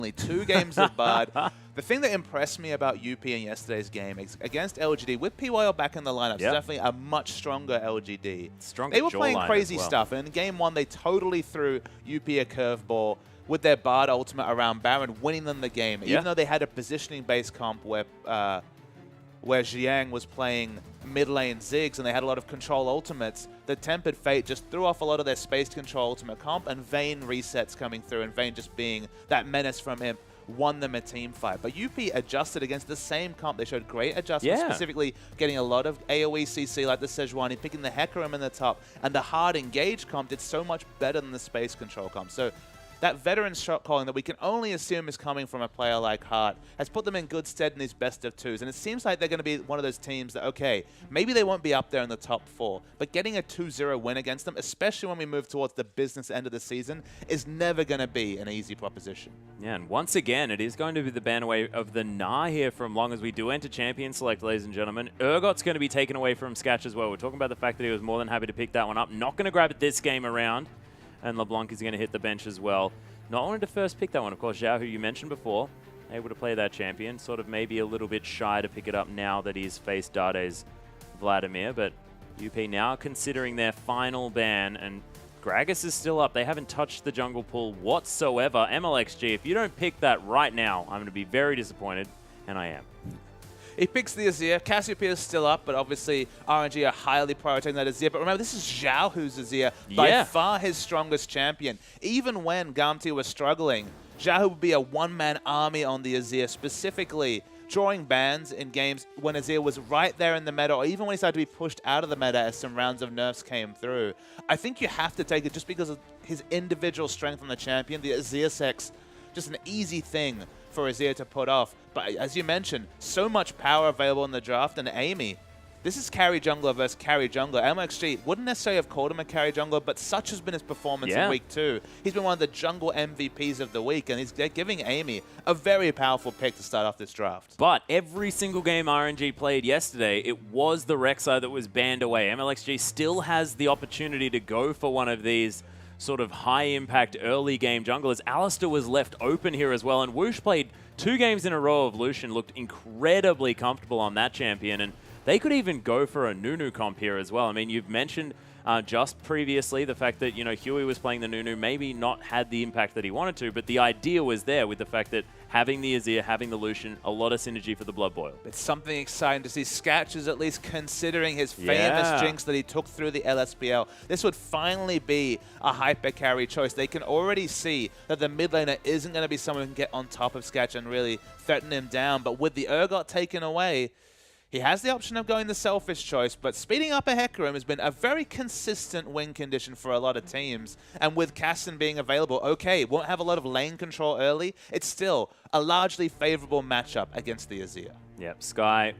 Only 2 games of Bard. The thing that impressed me about UP in yesterday's game is against LGD, with PYL back in the lineup, it's definitely a much stronger LGD. They were playing crazy stuff, and in game 1, they totally threw UP a curveball with their Bard ultimate around Baron, winning them the game. Even though they had a positioning-based comp where Jiang was playing mid lane Ziggs and they had a lot of control ultimates, the Tempered Fate just threw off a lot of their space control ultimate comp, and Vayne resets coming through, and Vayne just being that menace from him won them a team fight. But UP adjusted against the same comp. They showed great adjustments, specifically getting a lot of AoE CC like the Sejuani, picking the Hecarim in the top, and the hard engage comp did so much better than the space control comp. So that veteran shot calling that we can only assume is coming from a player like Hart has put them in good stead in these best of 2s. And it seems like they're going to be one of those teams that, okay, maybe they won't be up there in the top 4, but getting a 2-0 win against them, especially when we move towards the business end of the season, is never going to be an easy proposition. Yeah, and once again, it is going to be the ban away of the Gnar here from long as we do enter Champion Select, ladies and gentlemen. Urgot's going to be taken away from Sketch as well. We're talking about the fact that he was more than happy to pick that one up. Not going to grab it this game around. And LeBlanc is going to hit the bench as well. Not only to first pick that one, of course, Zhao, who you mentioned before, able to play that champion, sort of maybe a little bit shy to pick it up now that he's faced Dade's Vladimir, but UP now considering their final ban, and Gragas is still up. They haven't touched the jungle pool whatsoever. MLXG, if you don't pick that right now, I'm going to be very disappointed, and I am. He picks the Azir. Cassiopeia is still up, but obviously RNG are highly prioritizing that Azir. But remember, this is Zhao who's Azir, by far his strongest champion. Even when Gamti was struggling, Zhao would be a one-man army on the Azir, specifically drawing bans in games when Azir was right there in the meta, or even when he started to be pushed out of the meta as some rounds of nerfs came through. I think you have to take it just because of his individual strength on the champion. The Azir Sex, just an easy thing for Azir to put off. But as you mentioned, so much power available in the draft, and Amy, this is carry jungler versus carry jungler. MLXG wouldn't necessarily have called him a carry jungler, but such has been his performance in week 2. He's been one of the jungle MVPs of the week, and they're giving Amy a very powerful pick to start off this draft. But every single game RNG played yesterday, it was the Rek'Sai that was banned away. MLXG still has the opportunity to go for one of these sort of high-impact early-game junglers. Alistair was left open here as well, and Whoosh played 2 games in a row of Lucian, looked incredibly comfortable on that champion, and they could even go for a Nunu comp here as well. I mean, you've mentioned just previously the fact that, you know, Huey was playing the Nunu, maybe not had the impact that he wanted to, but the idea was there with the fact that having the Azir, having the Lucian, a lot of synergy for the Blood Boil. It's something exciting to see. Sketch is at least considering his famous jinx that he took through the LSPL. This would finally be a hyper carry choice. They can already see that the mid laner isn't going to be someone who can get on top of Sketch and really threaten him down. But with the Urgot taken away, he has the option of going the selfish choice, but speeding up a Hecarim has been a very consistent win condition for a lot of teams. And with Casson being available, okay, won't have a lot of lane control early. It's still a largely favorable matchup against the Azir. Yep, Sky.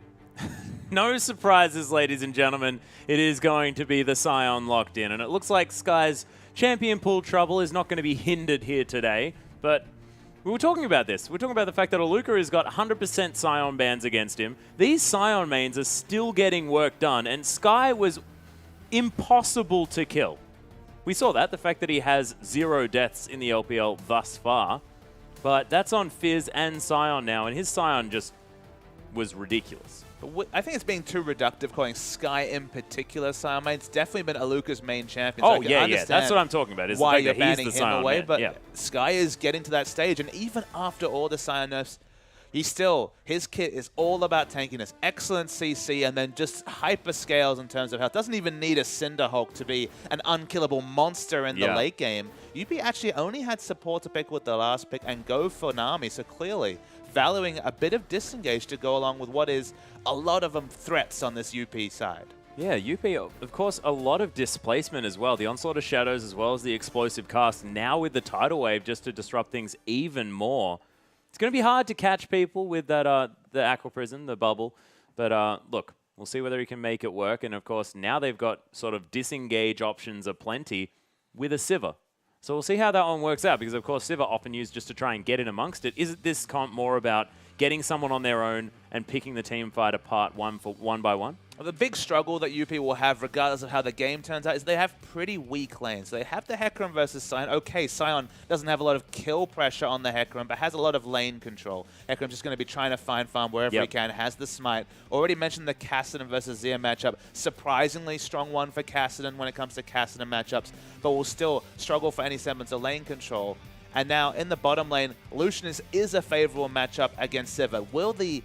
No surprises, ladies and gentlemen. It is going to be the Scion locked in, and it looks like Sky's champion pool trouble is not going to be hindered here today, but we were talking about this. We're talking about the fact that Aluka has got 100% Scion bans against him. These Scion mains are still getting work done, and Sky was impossible to kill. We saw that, the fact that he has 0 deaths in the LPL thus far, but that's on Fizz and Scion now, and his Scion just was ridiculous. I think it's being too reductive calling Sky in particular Scion main. It's definitely been Aluka's main champion. So yeah. That's what I'm talking about. Is why the fact you're that banning he's the him Scion away, man. but Sky is getting to that stage, and even after all the Scion nerfs, his kit is all about tankiness, excellent CC, and then just hyper scales in terms of health. Doesn't even need a Cinderhulk to be an unkillable monster in the late game. UP actually only had support to pick with the last pick and go for Nami, so clearly valuing a bit of disengage to go along with what is a lot of threats on this UP side. Yeah, UP, of course, a lot of displacement as well. The Onslaught of Shadows as well as the explosive cast. Now with the Tidal Wave just to disrupt things even more. It's going to be hard to catch people with that the Aqua Prison, the bubble. But look, we'll see whether he can make it work. And of course, now they've got sort of disengage options aplenty with a Sivir. So we'll see how that one works out, because of course Sivir often used just to try and get in amongst it. Is this comp more about getting someone on their own and picking the team fight apart one by one? Well, the big struggle that UP will have, regardless of how the game turns out, is they have pretty weak lanes. They have the Hecarim versus Sion. Okay, Sion doesn't have a lot of kill pressure on the Hecarim, but has a lot of lane control. Hecarim's just going to be trying to find farm wherever he can, has the smite. Already mentioned the Kassadin versus Xia matchup. Surprisingly strong one for Kassadin when it comes to Kassadin matchups, but will still struggle for any semblance of lane control. And now in the bottom lane, Lucian is a favorable matchup against Sivir. Will the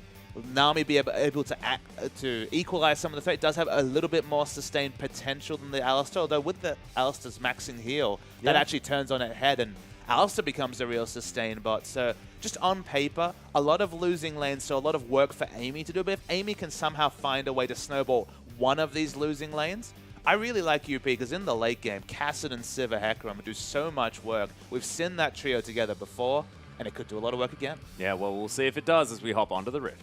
Nami be able to equalize some of the threat? It does have a little bit more sustained potential than the Alistar, although with the Alistar's maxing heal, that actually turns on its head and Alistar becomes a real sustain bot. So just on paper, a lot of losing lanes, so a lot of work for Amy to do. But if Amy can somehow find a way to snowball one of these losing lanes, I really like UP because in the late game, Kassadin, Sivir, Hecarim do so much work. We've seen that trio together before, and it could do a lot of work again. Yeah, well, we'll see if it does as we hop onto the Rift.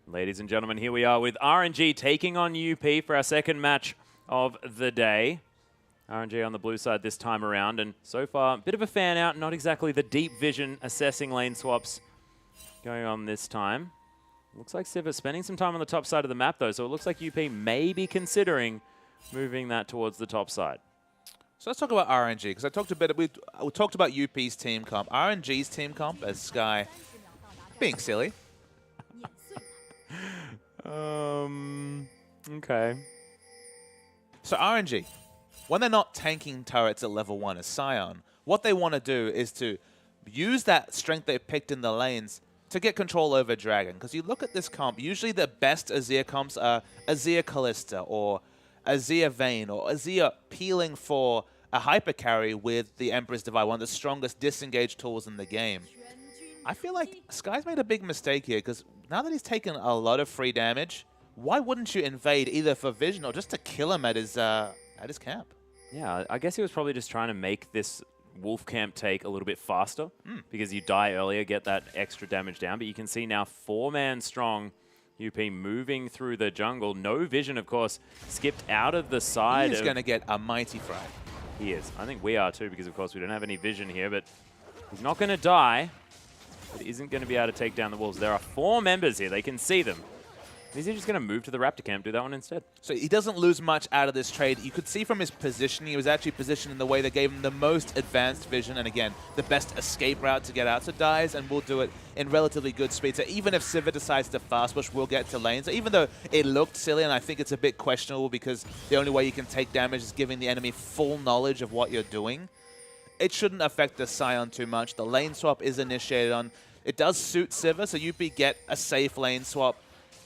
Ladies and gentlemen, here we are with RNG taking on UP for our second match of the day. RNG on the blue side this time around, and so far, a bit of a fan out, not exactly the deep vision assessing lane swaps going on this time. Looks like Sivir spending some time on the top side of the map though, so it looks like UP may be considering moving that towards the top side. So let's talk about RNG, because we talked about UP's team comp. RNG's team comp as Sky being silly. Okay. So RNG, when they're not tanking turrets at level 1 as Sion, what they want to do is to use that strength they've picked in the lanes to get control over Dragon. Because you look at this comp, usually the best Azir comps are Azir Kalista or Azir Vayne or Azir peeling for a hyper carry with the Emperor's Divide, one of the strongest disengage tools in the game. I feel like Sky's made a big mistake here because now that he's taken a lot of free damage, why wouldn't you invade either for vision or just to kill him at his camp? Yeah, I guess he was probably just trying to make this wolf camp take a little bit faster because you die earlier, get that extra damage down. But you can see now 4-man strong UP moving through the jungle. No vision, of course, skipped out of the side. He's going to get a mighty frag. He is. I think we are too because, of course, we don't have any vision here. But he's not going to die. But isn't going to be able to take down the wolves. There are 4 members here. They can see them. Is he just going to move to the Raptor camp, do that one instead? So he doesn't lose much out of this trade. You could see from his positioning, he was actually positioned in the way that gave him the most advanced vision and, again, the best escape route to get out. So dies and will do it in relatively good speed. So even if Sivir decides to fast push, we'll get to lanes. So even though it looked silly, and I think it's a bit questionable because the only way you can take damage is giving the enemy full knowledge of what you're doing, it shouldn't affect the Sion too much. The lane swap is initiated on. It does suit Sivir, so UP get a safe lane swap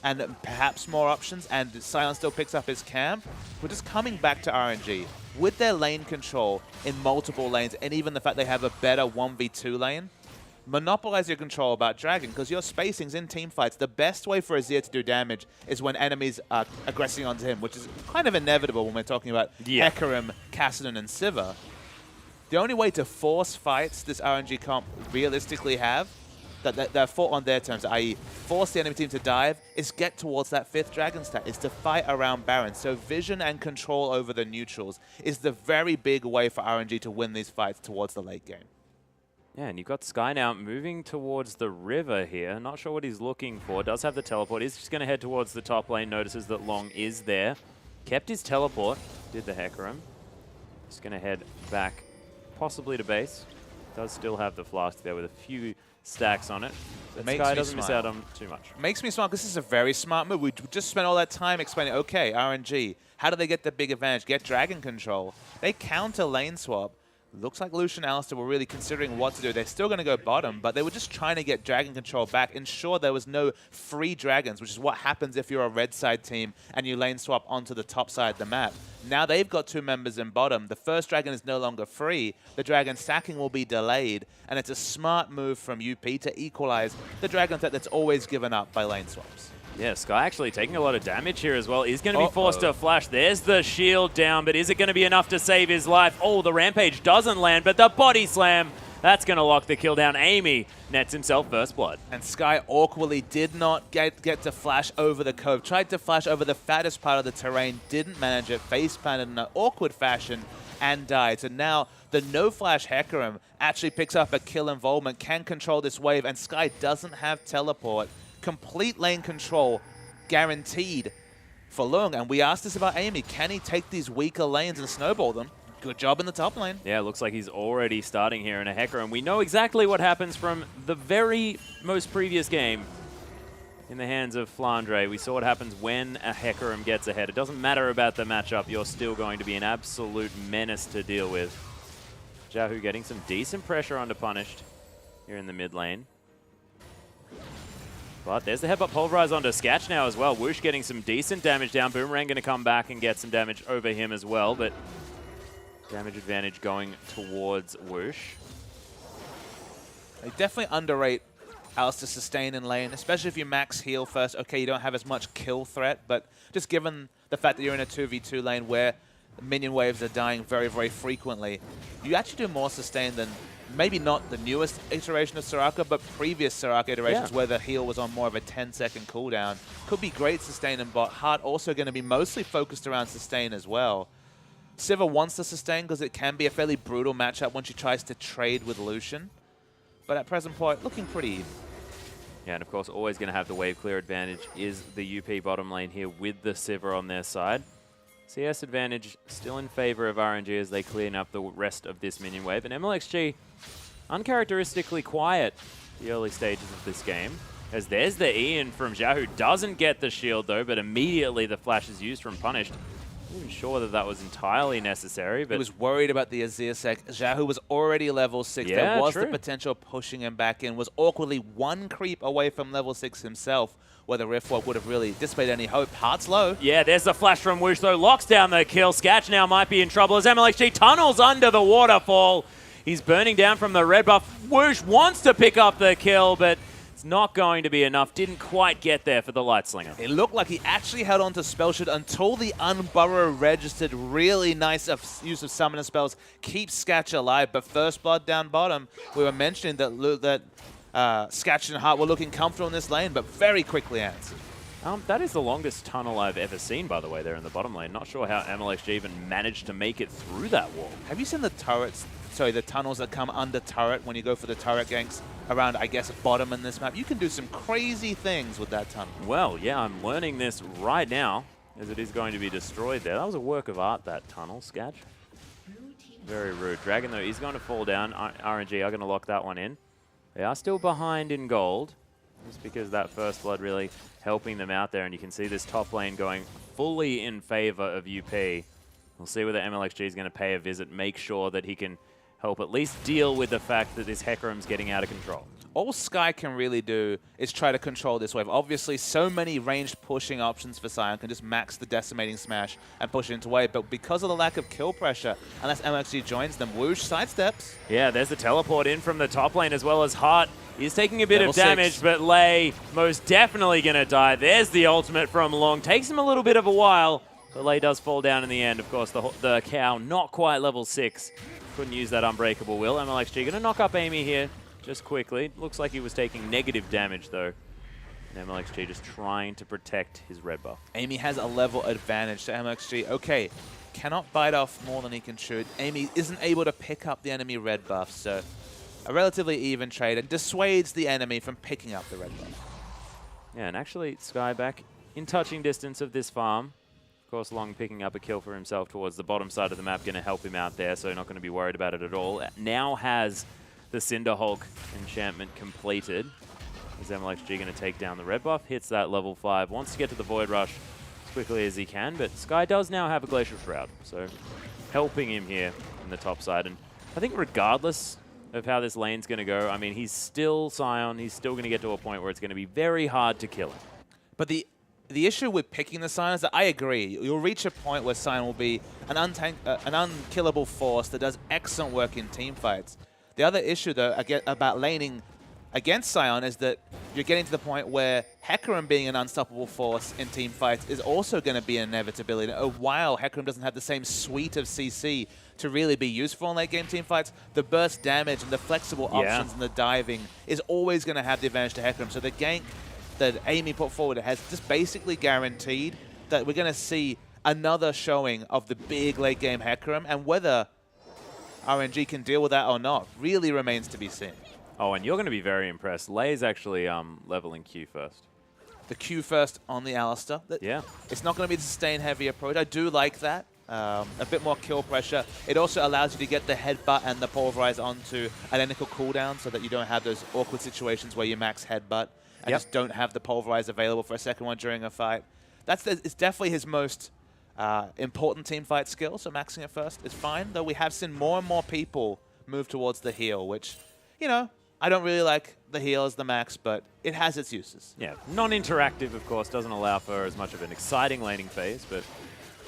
and perhaps more options, and Sion still picks up his camp. We're just coming back to RNG. With their lane control in multiple lanes, and even the fact they have a better 1v2 lane, monopolize your control about Dragon, because your spacings in teamfights, the best way for Azir to do damage is when enemies are aggressing onto him, which is kind of inevitable when we're talking about Hecarim, Kassadin, and Sivir. The only way to force fights this RNG comp realistically have, that they're fought on their terms, i.e. force the enemy team to dive, is get towards that 5th Dragon stat, is to fight around Baron. So vision and control over the neutrals is the very big way for RNG to win these fights towards the late game. Yeah, and you've got Sky now moving towards the river here. Not sure what he's looking for. Does have the teleport. He's just going to head towards the top lane. Notices that Long is there. Kept his teleport. Did the Hecarim. Just going to head back, possibly to base. Does still have the flask there with a few stacks on it. But Sky doesn't miss out on too much. Makes me smart because this is a very smart move. We just spent all that time explaining, okay, RNG, how do they get the big advantage? Get Dragon control. They counter lane swap. Looks like Lucian and Alistar were really considering what to do. They're still going to go bottom, but they were just trying to get Dragon control back, ensure there was no free Dragons, which is what happens if you're a red side team and you lane swap onto the top side of the map. Now they've got 2 members in bottom. The first Dragon is no longer free. The Dragon stacking will be delayed, and it's a smart move from UP to equalize the Dragon threat that's always given up by lane swaps. Yeah, Sky actually taking a lot of damage here as well. He's going to be forced to flash. There's the shield down, but is it going to be enough to save his life? Oh, the Rampage doesn't land, but the body slam, that's going to lock the kill down. Amy nets himself first blood. And Sky awkwardly did not get to flash over the cove. Tried to flash over the fattest part of the terrain, didn't manage it, face planted in an awkward fashion, and died. So now the no-flash Hecarim actually picks up a kill involvement, can control this wave, and Sky doesn't have teleport. Complete lane control guaranteed for Lung. And we asked this about Amy. Can he take these weaker lanes and snowball them? Good job in the top lane. Yeah, it looks like he's already starting here in a Hecarim. We know exactly what happens from the very most previous game in the hands of Flandre. We saw what happens when a Hecarim gets ahead. It doesn't matter about the matchup. You're still going to be an absolute menace to deal with. Jahu getting some decent pressure onto Punished here in the mid lane. But there's the headbutt pulverize onto Sketch now as well. Whoosh getting some decent damage down. Boomerang going to come back and get some damage over him as well. But damage advantage going towards Whoosh. They definitely underrate Alistair sustain in lane, especially if you max heal first. Okay, you don't have as much kill threat, but just given the fact that you're in a 2v2 lane where minion waves are dying very, very frequently, you actually do more sustain than maybe not the newest iteration of Soraka, but previous Soraka iterations where the heal was on more of a 10-second cooldown. Could be great sustain in bot. Heart also going to be mostly focused around sustain as well. Sivir wants to sustain because it can be a fairly brutal matchup when she tries to trade with Lucian. But at present point, looking pretty even. Yeah, and of course, always going to have the wave clear advantage is the UP bottom lane here with the Sivir on their side. CS advantage still in favor of RNG as they clean up the rest of this minion wave. And MLXG, uncharacteristically quiet the early stages of this game. As there's the Ian from Zhao, who doesn't get the shield though, but immediately the flash is used from Punished. I'm not even sure that that was entirely necessary. But he was worried about the Azir sec. Zhao was already level 6. Yeah, there was true. the potential of pushing him back in. Was awkwardly one creep away from level 6 himself, where the Riftwalk would have really dissipated any hope. Heart's low. Yeah, there's the flash from Whoosh, though. Locks down the kill. Sketch now might be in trouble as MLXG tunnels under the waterfall. He's burning down from the red buff. Whoosh wants to pick up the kill, but it's not going to be enough. Didn't quite get there for the Light Slinger. It looked like he actually held on to Spell Shield until the Unburrow registered. Really nice use of summoner spells. Keeps Sketch alive, but First Blood down bottom. We were mentioning that Sketch and Heart were looking comfortable in this lane, but very quickly answered. That is the longest tunnel I've ever seen, by the way, there in the bottom lane. Not sure how MLXG even managed to make it through that wall. Have you seen the turrets? Sorry, the tunnels that come under turret when you go for the turret ganks around, I guess, bottom in this map. You can do some crazy things with that tunnel. Well, yeah, I'm learning this right now, as it is going to be destroyed there. That was a work of art, that tunnel, Sketch. Very rude. Dragon, though, is going to fall down. RNG are going to lock that one in. They are still behind in gold, just because that First Blood really helping them out there. And you can see this top lane going fully in favor of UP. We'll see whether MLXG is going to pay a visit, make sure that he can help at least deal with the fact that this Hecarim's getting out of control. All Sky can really do is try to control this wave. Obviously, so many ranged pushing options for Sion can just max the Decimating Smash and push it into wave. But because of the lack of kill pressure, unless MLXG joins them, Whoosh sidesteps. Yeah, there's the teleport in from the top lane as well as Heart. He's taking a bit Level of damage, 6. but Lei most definitely going to die. There's the ultimate from Long. Takes him a little bit of a while, but Lei does fall down in the end. Of course, the cow not quite level 6. Couldn't use that Unbreakable Will. MLXG going to knock up Amy here just quickly. Looks like he was taking negative damage, though. And MLXG just trying to protect his red buff. Amy has a level advantage to MLXG. Okay, cannot bite off more than he can chew. Amy isn't able to pick up the enemy red buff, so a relatively even trade and dissuades the enemy from picking up the red buff. Yeah, and actually Sky back in touching distance of this farm. Of course, Long picking up a kill for himself towards the bottom side of the map, going to help him out there, so not going to be worried about it at all. Now has the Cinder Hulk enchantment completed. Is MLXG going to take down the red buff? Hits that level 5. Wants to get to the Void Rush as quickly as he can, but Sky does now have a Glacial Shroud, so helping him here in the top side. And I think regardless of how this lane's going to go, I mean, he's still Sion. He's still going to get to a point where it's going to be very hard to kill him. But the issue with picking the Sion is that I agree. You'll reach a point where Sion will be an unkillable force that does excellent work in team fights. The other issue, though, about laning against Sion is that you're getting to the point where Hecarim being an unstoppable force in team fights is also going to be an inevitability. While Hecarim doesn't have the same suite of CC to really be useful in late game team fights, the burst damage and the flexible options and the diving is always going to have the advantage to Hecarim. So the gank that Amy put forward has just basically guaranteed that we're going to see another showing of the big late game Hecarim, and whether RNG can deal with that or not really remains to be seen. Oh, and you're going to be very impressed. Lei is actually leveling Q first. The Q first on the Alistair. Yeah. It's not going to be the sustain heavy approach. I do like that. A bit more kill pressure. It also allows you to get the headbutt and the pulverize onto identical cooldown so that you don't have those awkward situations where you max headbutt and just don't have the pulverize available for a second one during a fight. It's definitely his most important team fight skill, so maxing it first is fine, though we have seen more and more people move towards the heal, which, you know, I don't really like the heal as the max, but it has its uses. Yeah, non-interactive, of course, doesn't allow for as much of an exciting laning phase, but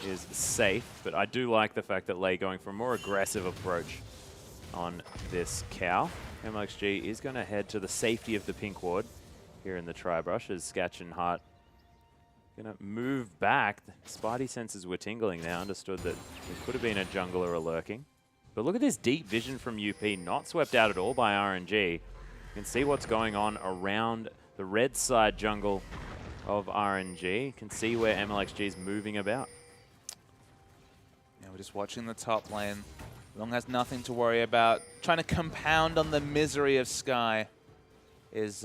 is safe. But I do like the fact that Lei going for a more aggressive approach on this cow. MLXG is going to head to the safety of the pink ward here in the tri-brush as Sketch and Hart going to move back. Spidey senses were tingling now, understood that there could have been a jungler lurking. But look at this deep vision from UP, not swept out at all by RNG. You can see what's going on around the red side jungle of RNG. You can see where MLXG is moving about. Yeah, we're just watching the top lane. Long has nothing to worry about. Trying to compound on the misery of Sky is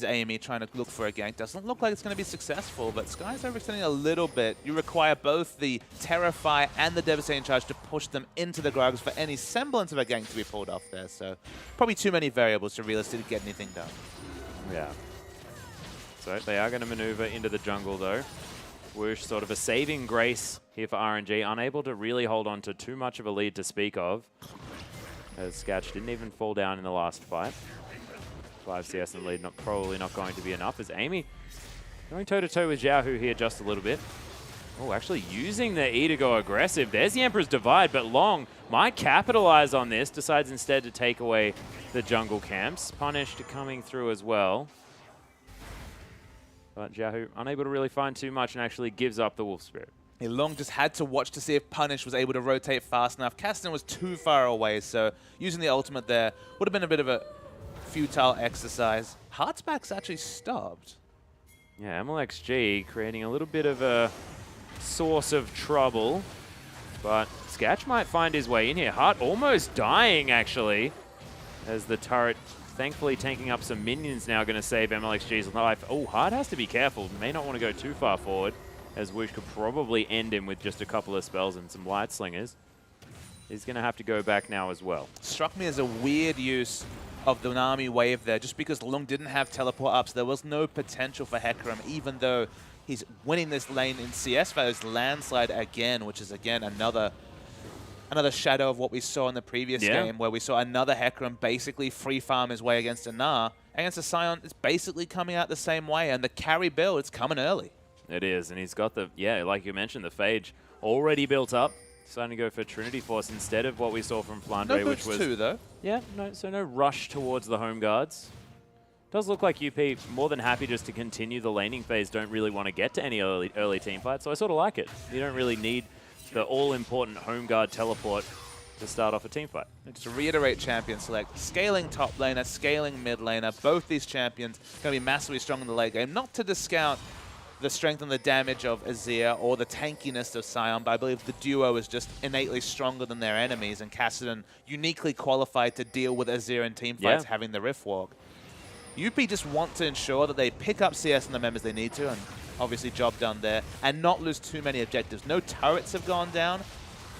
Amy trying to look for a gank. Doesn't look like it's going to be successful, but Sky's overextending a little bit. You require both the Terrify and the Devastating Charge to push them into the Grugs for any semblance of a gank to be pulled off there. So probably too many variables to realistically get anything done. Yeah. So they are going to maneuver into the jungle, though. Whoosh, sort of a saving grace here for RNG. Unable to really hold on to too much of a lead to speak of, as Sketch didn't even fall down in the last fight. 5 CS in the lead, probably not going to be enough, as Amy going toe-to-toe with Xiaohu here just a little bit. Oh, actually using the E to go aggressive. There's the Emperor's Divide, but Long might capitalize on this, decides instead to take away the jungle camps. Punished coming through as well. But Xiaohu unable to really find too much and actually gives up the Wolf Spirit. Long just had to watch to see if Punish was able to rotate fast enough. Kasten was too far away, so using the ultimate there would have been a bit of a futile exercise. Heartsback's actually stopped. Yeah, MLXG creating a little bit of a source of trouble, but Sketch might find his way in here. Hart almost dying, actually, as the turret thankfully tanking up some minions now, going to save MLXG's life. Oh, Hart has to be careful. May not want to go too far forward, as Woosh could probably end him with just a couple of spells and some light slingers. He's going to have to go back now as well. Struck me as a weird use of the Nami wave there, just because Long didn't have teleport up, so there was no potential for Hecarim, even though he's winning this lane in CS values landslide again, which is again another shadow of what we saw in the previous game, where we saw another Hecarim basically free farm his way against a Gnar. Against a Sion, it's basically coming out the same way, and the carry build, it's coming early. It is, and he's got the, like you mentioned, the Phage already built up. Starting to go for Trinity Force instead of what we saw from Flandre, which was... No though. Yeah, so no rush towards the home guards. Does look like UP more than happy just to continue the laning phase, don't really want to get to any early team fights, so I sort of like it. You don't really need the all-important home guard teleport to start off a team fight. And just to reiterate champion select, scaling top laner, scaling mid laner, both these champions going to be massively strong in the late game, not to discount the strength and the damage of Azir or the tankiness of Sion, but I believe the duo is just innately stronger than their enemies, and Kassadin uniquely qualified to deal with Azir in team fights having the Rift Walk. UP just want to ensure that they pick up CS and the members they need to, and obviously job done there, and not lose too many objectives. No turrets have gone down,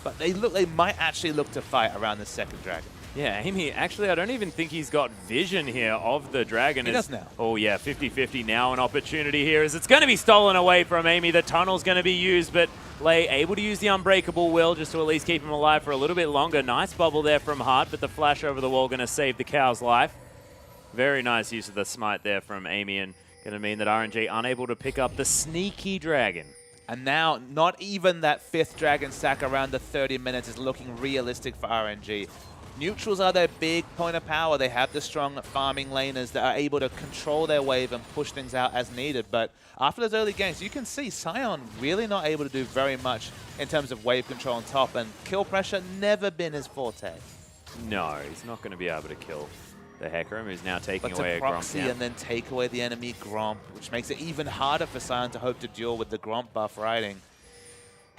but they might actually look to fight around the second dragon. Yeah, Amy, actually, I don't even think he's got vision here of the dragon. He does now. Oh, yeah, 50-50 now. An opportunity here as it's going to be stolen away from Amy. The tunnel's going to be used, but Lei able to use the Unbreakable Will just to at least keep him alive for a little bit longer. Nice bubble there from Hart, but the flash over the wall going to save the cow's life. Very nice use of the smite there from Amy, and going to mean that RNG unable to pick up the sneaky dragon. And now, not even that 5th dragon stack around the 30 minutes is looking realistic for RNG. Neutrals are their big point of power. They have the strong farming laners that are able to control their wave and push things out as needed. But after those early games, you can see Sion really not able to do very much in terms of wave control on top, and kill pressure never been his forte. No, he's not going to be able to kill the Hecarim, who's now taking away a proxy Gromp. And then take away the enemy Gromp, which makes it even harder for Sion to hope to duel with the Gromp buff riding.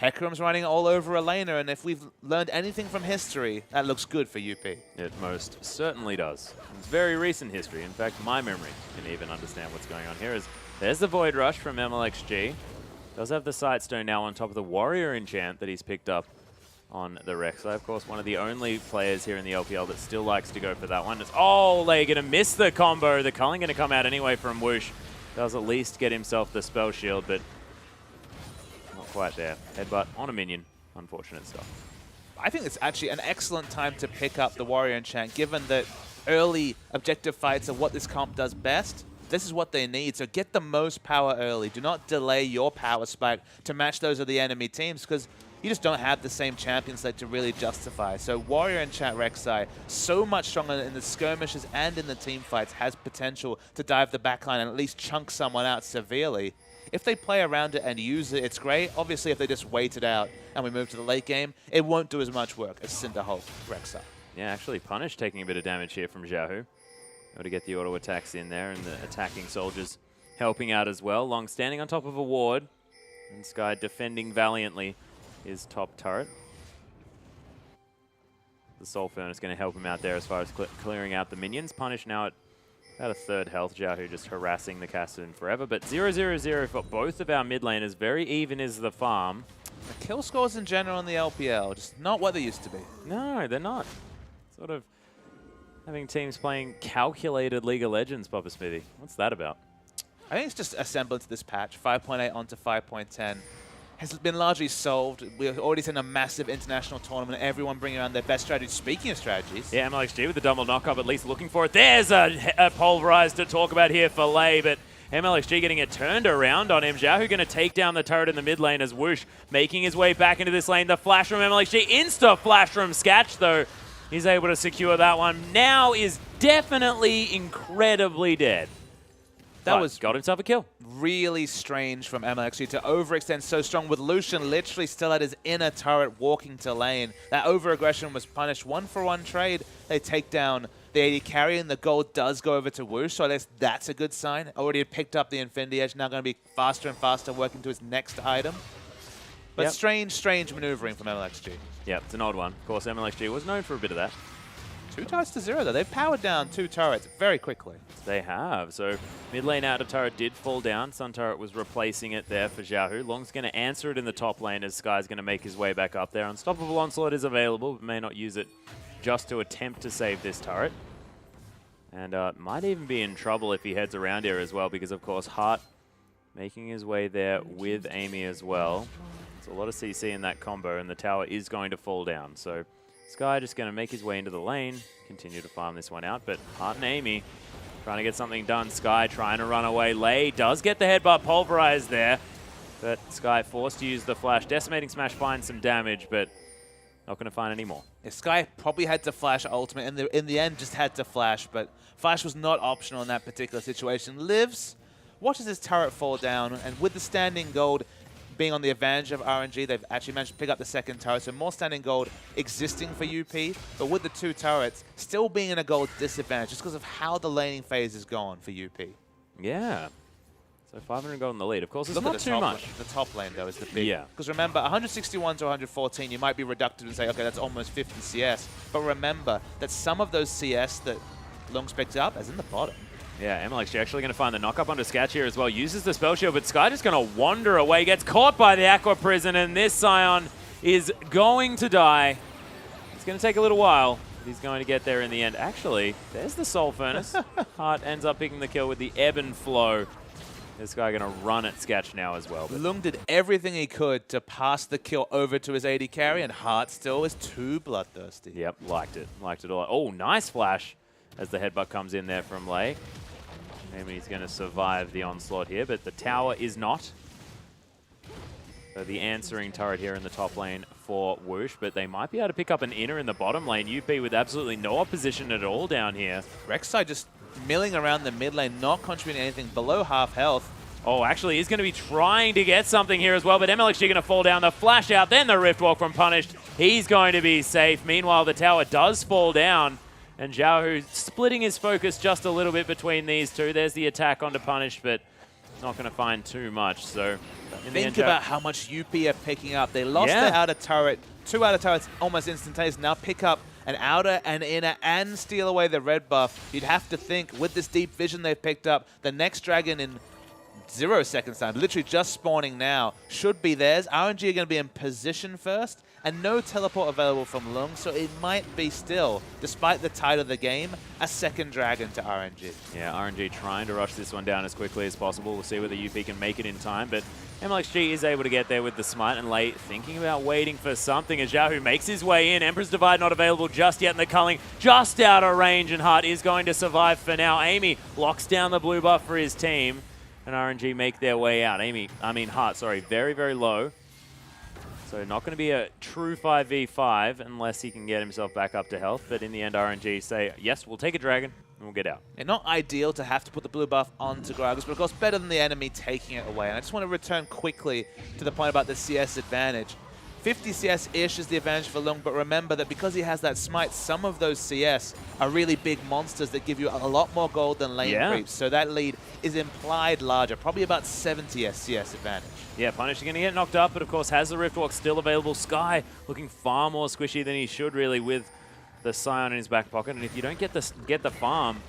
Hecarim's running all over a laner, and if we've learned anything from history, that looks good for UP. It most certainly does. It's very recent history. In fact, my memory can even understand what's going on here. There's the Void Rush from MLXG. Does have the Sightstone now on top of the Warrior Enchant that he's picked up on the Rek'Sai. Of course, one of the only players here in the LPL that still likes to go for that one. Oh, they're going to miss the combo. The culling going to come out anyway from Whoosh. Does at least get himself the spell shield, but not quite there. Headbutt on a minion. Unfortunate stuff. I think it's actually an excellent time to pick up the Warrior Enchant, given that early objective fights are what this comp does best. This is what they need, so get the most power early. Do not delay your power spike to match those of the enemy teams, because you just don't have the same champion slate to really justify. So Warrior Enchant Rek'Sai, so much stronger in the skirmishes and in the team fights, has potential to dive the backline and at least chunk someone out severely. If they play around it and use it, it's great. Obviously, if they just wait it out and we move to the late game, it won't do as much work as Cinderhulk Rek'Sai. Yeah, actually Punish taking a bit of damage here from Xiaohu. Able to get the auto attacks in there, and the attacking soldiers helping out as well. Long standing on top of a ward, and Sky defending valiantly his top turret. The Soul Furnace going to help him out there as far as clearing out the minions. Punish now at about a third health. Xiaohu just harassing the Kassadin forever. But 0-0-0 for both of our mid laners. Very even is the farm. The kill scores in general in the LPL, just not what they used to be. No, they're not. Sort of having teams playing calculated League of Legends, Papa Smithy. What's that about? I think it's just a semblance of this patch. 5.8 onto 5.10 has been largely solved. We've already seen a massive international tournament, everyone bringing around their best strategies. Speaking of strategies. Yeah, MLXG with the double knock-up, at least looking for it. There's a pulverize to talk about here for Lei, but MLXG getting it turned around on him. Xiaohu going to take down the turret in the mid lane as Whoosh making his way back into this lane. The flash from MLXG, insta-flash from Sketch, though. He's able to secure that one. Now is definitely incredibly dead. That was got himself a kill. Really strange from MLXG to overextend so strong with Lucian literally still at his inner turret walking to lane. That over-aggression was punished. 1-for-1 trade. They take down the AD carry, and the gold does go over to Whoosh, so I guess that's a good sign. Already had picked up the Infinity Edge, now going to be faster and faster working to his next item. But strange maneuvering from MLXG. Yep, it's an odd one. Of course, MLXG was known for a bit of that. 2 turrets to 0, though. They've powered down 2 turrets very quickly. They have. So mid lane outer turret did fall down. Sun turret was replacing it there for Xiaohu. Long's going to answer it in the top lane as Sky's going to make his way back up there. Unstoppable Onslaught is available, but may not use it just to attempt to save this turret. And might even be in trouble if he heads around here as well, because, of course, Hart making his way there with Amy as well. There's a lot of CC in that combo, and the tower is going to fall down. So Sky just going to make his way into the lane, continue to farm this one out. But Hart and Amy trying to get something done. Sky trying to run away. Lei does get the headbutt pulverized there, but Sky forced to use the flash. Decimating Smash finds some damage, but not going to find any more. Yeah, Sky probably had to flash ultimate, and in the end just had to flash, but flash was not optional in that particular situation. Lives, watches his turret fall down, and with the standing gold being on the advantage of RNG, they've actually managed to pick up the second turret, so more standing gold existing for UP, but with the 2 turrets, still being in a gold disadvantage just because of how the laning phase is going for UP. Yeah. So 500 gold in the lead. Of course, it's not too much. The top lane, though, is the big. Yeah. Because remember, 161 to 114, you might be reductive and say, okay, that's almost 50 CS. But remember that some of those CS that Long's picked up is in the bottom. Yeah, MLXG actually going to find the knock-up onto Sketch here as well. Uses the spell shield, but Sky just going to wander away. Gets caught by the Aqua Prison, and this Scion is going to die. It's going to take a little while, but he's going to get there in the end. Actually, there's the Soul Furnace. Hart ends up picking the kill with the Ebb and Flow. This guy going to run at Sketch now as well. Lung did everything he could to pass the kill over to his AD carry, and Hart still is too bloodthirsty. Yep, liked it. Liked it all. Oh, nice flash as the headbutt comes in there from Lei. Maybe he's going to survive the onslaught here, but the tower is not. So the answering turret here in the top lane for Whoosh, but they might be able to pick up an inner in the bottom lane. UP with absolutely no opposition at all down here. Rek'Sai just milling around the mid lane, not contributing anything, below half health. Oh, actually, he's going to be trying to get something here as well, but MLXG going to fall down. The flash out, then the Rift Walk from Punished. He's going to be safe. Meanwhile, the tower does fall down. And Xiaohu splitting his focus just a little bit between these two. There's the attack onto Punished, but not going to find too much. So think about how much UP are picking up. They lost their outer turret, 2 outer turrets almost instantaneous. Now pick up an outer and inner and steal away the red buff. You'd have to think with this deep vision they've picked up, the next dragon in 0 seconds time, literally just spawning now, should be theirs. RNG are going to be in position first, and no teleport available from Lung, so it might be still, despite the tide of the game, a second dragon to RNG. Yeah, RNG trying to rush this one down as quickly as possible. We'll see whether UP can make it in time, but MLXG is able to get there with the smite, and late thinking about waiting for something as Xiaohu makes his way in. Emperor's Divide not available just yet, and the culling just out of range, and Hart is going to survive for now. Amy locks down the blue buff for his team, and RNG make their way out. Hart, sorry, very, very low. So not going to be a true 5v5 unless he can get himself back up to health. But in the end, RNG say, yes, we'll take a dragon and we'll get out. And not ideal to have to put the blue buff onto Gragas, but of course better than the enemy taking it away. And I just want to return quickly to the point about the CS advantage. 50 CS-ish is the advantage for Lung, but remember that because he has that smite, some of those CS are really big monsters that give you a lot more gold than lane creeps. So that lead is implied larger, probably about 70 CS advantage. Yeah, Punish is going to get knocked up, but of course has the Riftwalk still available. Sky looking far more squishy than he should really with the Scion in his back pocket. And if you don't get the farm,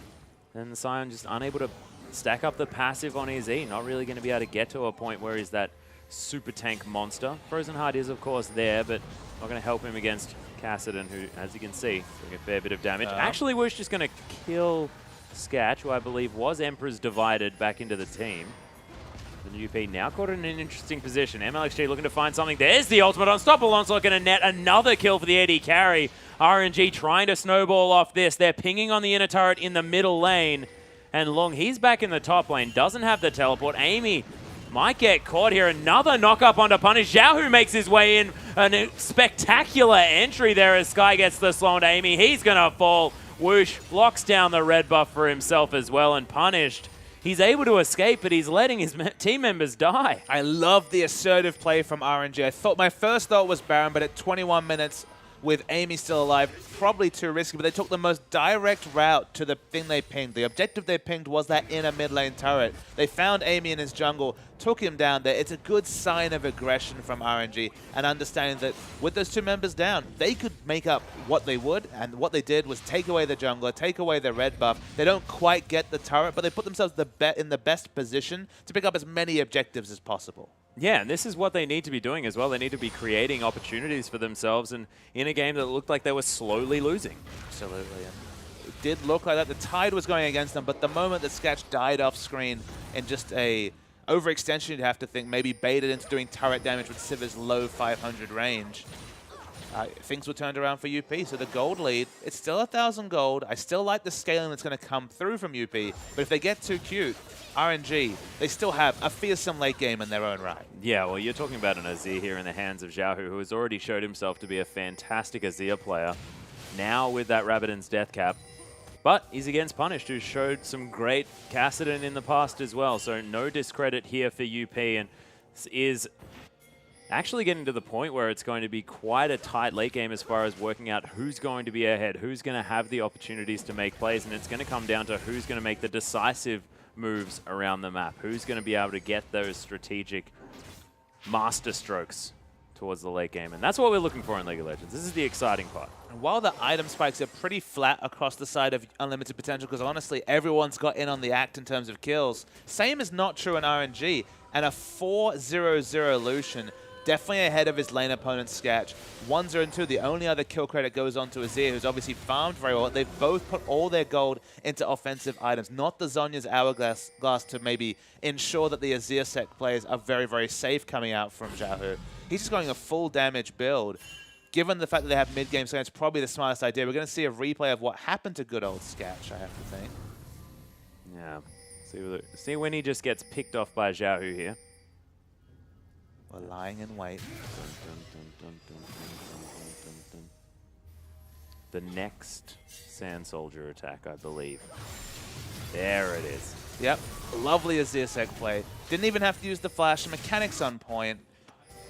then the Scion just unable to stack up the passive on his E. Not really going to be able to get to a point where he's that super tank monster. Frozen Heart is, of course, there, but not going to help him against Kassadin, who, as you can see, doing a fair bit of damage. Actually, Woosh just going to kill Skatch, who I believe was Emperor's Divided, back into the team. The UP now caught in an interesting position. MLXG looking to find something. There's the ultimate unstoppable onslaught, going to net another kill for the AD carry. RNG trying to snowball off this. They're pinging on the inner turret in the middle lane. And Lung, he's back in the top lane, doesn't have the teleport. Amy might get caught here. Another knock-up onto Punish. Xiaohu makes his way in. A spectacular entry there as Sky gets the slow onto Amy. He's going to fall. Woosh locks down the red buff for himself as well, and Punished. He's able to escape, but he's letting his team members die. I love the assertive play from RNG. My first thought was Baron, but at 21 minutes with Amy still alive, probably too risky, but they took the most direct route to the thing they pinged. The objective they pinged was that inner mid lane turret. They found Amy in his jungle, took him down there. It's a good sign of aggression from RNG and understanding that with those 2 members down, they could make up what they would, and what they did was take away the jungler, take away the red buff. They don't quite get the turret, but they put themselves in the best position to pick up as many objectives as possible. Yeah, and this is what they need to be doing as well. They need to be creating opportunities for themselves, and in a game that looked like they were slowly losing. Absolutely. And it did look like that. The tide was going against them, but the moment that Skatch died off screen in just a overextension, you'd have to think, maybe baited into doing turret damage with Sivir's low 500 range, things were turned around for UP. So the gold lead, it's still 1,000 gold. I still like the scaling that's going to come through from UP, but if they get too cute, RNG, they still have a fearsome late game in their own right. Yeah, well, you're talking about an Azir here in the hands of Xiaohu, who has already showed himself to be a fantastic Azir player. Now with that Rabbidan's death cap. But he's against Punished, who showed some great Kassadin in the past as well. So no discredit here for UP, and is actually getting to the point where it's going to be quite a tight late game as far as working out who's going to be ahead, who's going to have the opportunities to make plays, and it's going to come down to who's going to make the decisive moves around the map, who's going to be able to get those strategic master strokes towards the late game. And that's what we're looking for in League of Legends. This is the exciting part. And while the item spikes are pretty flat across the side of Unlimited Potential, because honestly, everyone's got in on the act in terms of kills, same is not true in RNG. And a 4-0-0 Lucian, definitely ahead of his lane opponent, Skatch. 1-0-2, the only other kill credit goes on to Azir, who's obviously farmed very well. They've both put all their gold into offensive items, not the Zhonya's Hourglass to maybe ensure that the Azir sec players are very, very safe coming out from Xiaohu. He's just going a full damage build. Given the fact that they have mid-game, so it's probably the smartest idea. We're going to see a replay of what happened to good old Skatch, I have to think. Yeah. See when he just gets picked off by Xiaohu here. We're lying in wait. The next Sand Soldier attack, I believe. There it is. Yep. Lovely Azir sec play. Didn't even have to use the flash. Mechanics on point.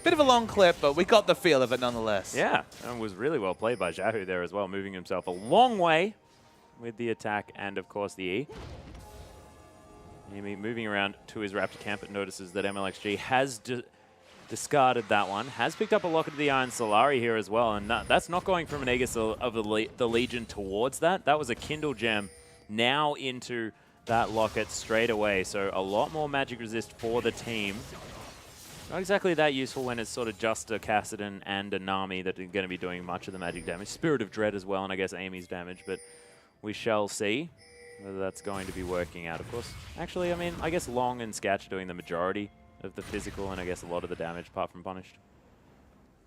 Bit of a long clip, but we got the feel of it nonetheless. Yeah, and was really well played by Xiaohu there as well, moving himself a long way with the attack and, of course, the E. Moving around to his Raptor camp, it notices that MLXG has discarded that one, has picked up a Locket of the Iron Solari here as well, and that's not going from an Aegis of the Legion towards that. That was a Kindle Gem now into that Locket straight away, so a lot more magic resist for the team. Not exactly that useful when it's sort of just a Kassadin and a Nami that are going to be doing much of the magic damage. Spirit of Dread as well, and I guess Amy's damage, but we shall see whether that's going to be working out, of course. Actually, I mean, I guess Long and Sketch are doing the majority of the physical and I guess a lot of the damage apart from Punished.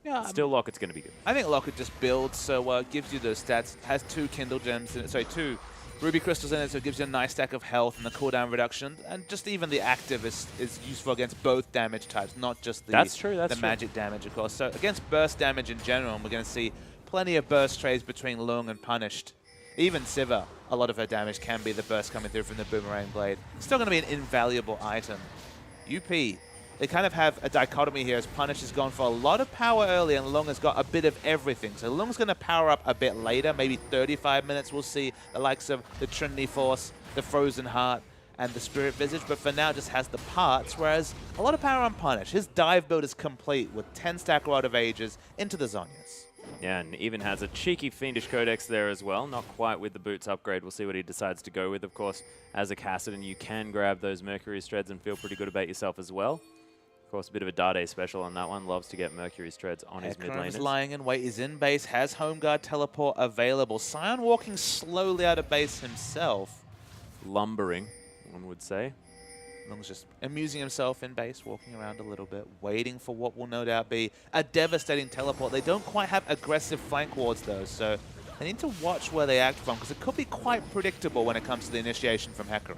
Yeah, still Locket's going to be good. I think Locket just builds, so gives you those stats, has 2 Kindle Gems in it, sorry, 2 Ruby Crystals in it, so it gives you a nice stack of health and the cooldown reduction, and just even the active is useful against both damage types, not just the magic damage, of course. So against burst damage in general, we're going to see plenty of burst trades between Lung and Punished. Even Siva, a lot of her damage can be the burst coming through from the Boomerang Blade. Still going to be an invaluable item. UP, they kind of have a dichotomy here as Punish has gone for a lot of power early and Lung has got a bit of everything. So Lung's going to power up a bit later, maybe 35 minutes. We'll see the likes of the Trinity Force, the Frozen Heart, and the Spirit Visage, but for now just has the parts, whereas a lot of power on Punish. His dive build is complete with 10-stack Rod of Ages into the Zhonyas. Yeah, and even has a cheeky Fiendish Codex there as well. Not quite with the boots upgrade. We'll see what he decides to go with. Of course, as a Kassadin, you can grab those Mercury's Treads and feel pretty good about yourself as well. Of course, a bit of a Dade special on that one. Loves to get Mercury's Treads on his mid laners. Hecarim's lying in wait. He's in base, has Home Guard teleport available. Sion walking slowly out of base himself. Lumbering, one would say. Lung's just amusing himself in base, walking around a little bit, waiting for what will no doubt be a devastating teleport. They don't quite have aggressive flank wards though, so they need to watch where they act from, because it could be quite predictable when it comes to the initiation from Hecarim.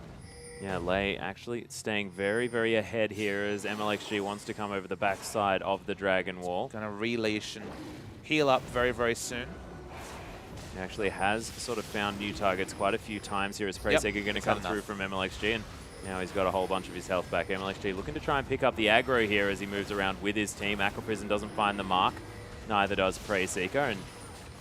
Yeah, Lei actually staying very, very ahead here as MLXG wants to come over the backside of the Dragon Wall. Going to releash and heal up very, very soon. He actually has sort of found new targets quite a few times here as Praysega going to come through from MLXG. And now he's got a whole bunch of his health back. MLXG looking to try and pick up the aggro here as he moves around with his team. Aqua Prison doesn't find the mark. Neither does Preyseeker. And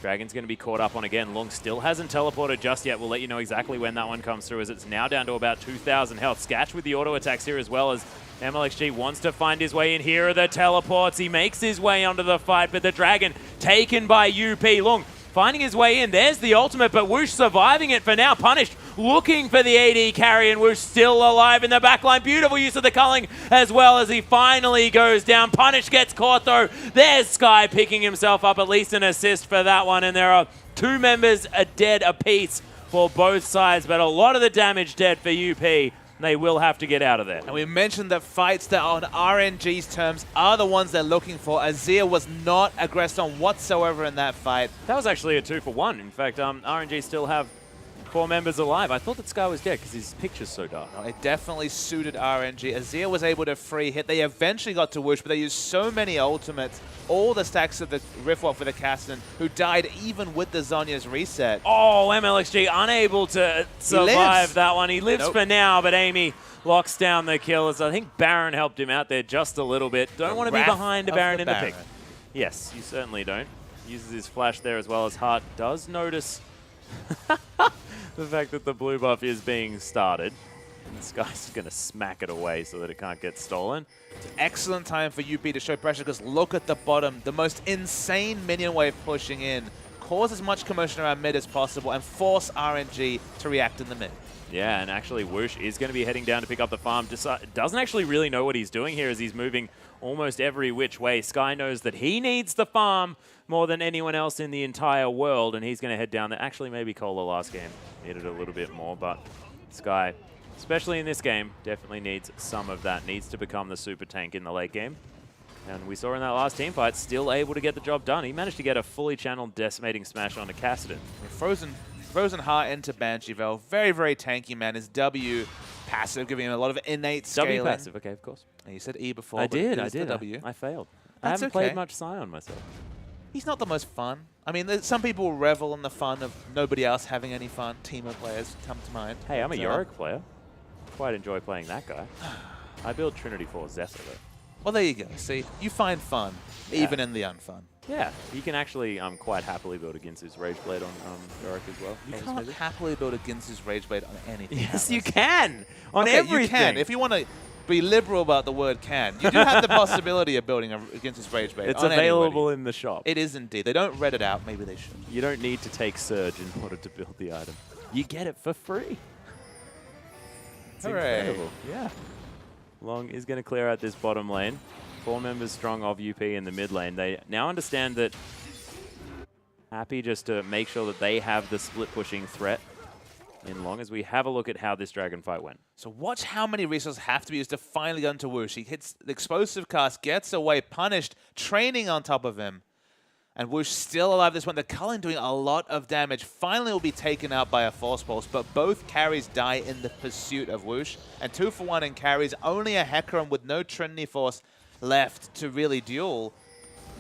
Dragon's going to be caught up on again. Lung still hasn't teleported just yet. We'll let you know exactly when that one comes through as it's now down to about 2,000 health. Sketch with the auto attacks here as well as MLXG wants to find his way in. Here are the teleports. He makes his way onto the fight, but the Dragon taken by UP. Lung finding his way in. There's the ultimate, but Whoosh surviving it for now. Punished, looking for the AD carry, and Whoosh still alive in the backline. Beautiful use of the culling as well as he finally goes down. Punish gets caught though. There's Sky picking himself up, at least an assist for that one, and there are 2 members dead apiece for both sides, but a lot of the damage dead for UP. They will have to get out of there. And we mentioned that fights that are on RNG's terms are the ones they're looking for. Azir was not aggressed on whatsoever in that fight. That was actually a 2-for-1. In fact, RNG still have 4 members alive. I thought that Sky was dead because his picture's so dark. No, it definitely suited RNG. Azir was able to free hit. They eventually got to Whoosh, but they used so many ultimates. All the stacks of the Riftwalk for the Kassadin, who died even with the Zhonya's reset. Oh, MLXG unable to survive that one. He lives for now, but Amy locks down the kill. As I think Baron helped him out there just a little bit. Don't want to be behind a Baron in the pick. Yes, you certainly don't. Uses his flash there as well as Hart does notice the fact that the blue buff is being started. And this guy's going to smack it away so that it can't get stolen. It's an excellent time for UP to show pressure because look at the bottom. The most insane minion wave pushing in. Cause as much commotion around mid as possible and force RNG to react in the mid. Yeah, and actually Whoosh is going to be heading down to pick up the farm. Doesn't actually really know what he's doing here as he's moving almost every which way. Sky knows that he needs the farm more than anyone else in the entire world, and he's going to head down there. Actually, maybe Cole the last game needed a little bit more, but Sky, especially in this game, definitely needs some of that. Needs to become the super tank in the late game. And we saw in that last team fight, still able to get the job done. He managed to get a fully channeled decimating smash onto Kassadin. Frozen Heart into Banshee Veil. Very, very tanky, man. His W passive, giving him a lot of innate scaling. W passive, okay, of course. And you said E before. I did. The W. I failed. That's I haven't played much Sion myself. He's not the most fun. I mean, some people revel in the fun of nobody else having any fun. Team of players come to mind. Hey, I'm a Yorick player. Quite enjoy playing that guy. I build Trinity for Zephyr, though. Well, there you go. See, you find fun, even in the unfun. Yeah, he can actually quite happily build against his Rage Blade on Yorick as well. You can't happily build against his Rage Blade on anything. Yes, you can! On everything! You can. If you want to be liberal about the word can, you do have the possibility of building against his Rage Blade. It's available in the shop. It is indeed. They don't read it out. Maybe they should. You don't need to take Surge in order to build the item. You get it for free. It's incredible. Yeah. Long is going to clear out this bottom lane. 4 members strong of UP in the mid lane. They now understand that Happy just to make sure that they have the split pushing threat in Long as we have a look at how this dragon fight went. So watch how many resources have to be used to finally get onto Whoosh. He hits the explosive cast, gets away, punished, training on top of him. And Whoosh still alive this one. The Cullen doing a lot of damage. Finally will be taken out by a Force Pulse, but both carries die in the pursuit of Whoosh. And 2 for 1 in carries, only a Hecarim with no Trinity Force left to really duel.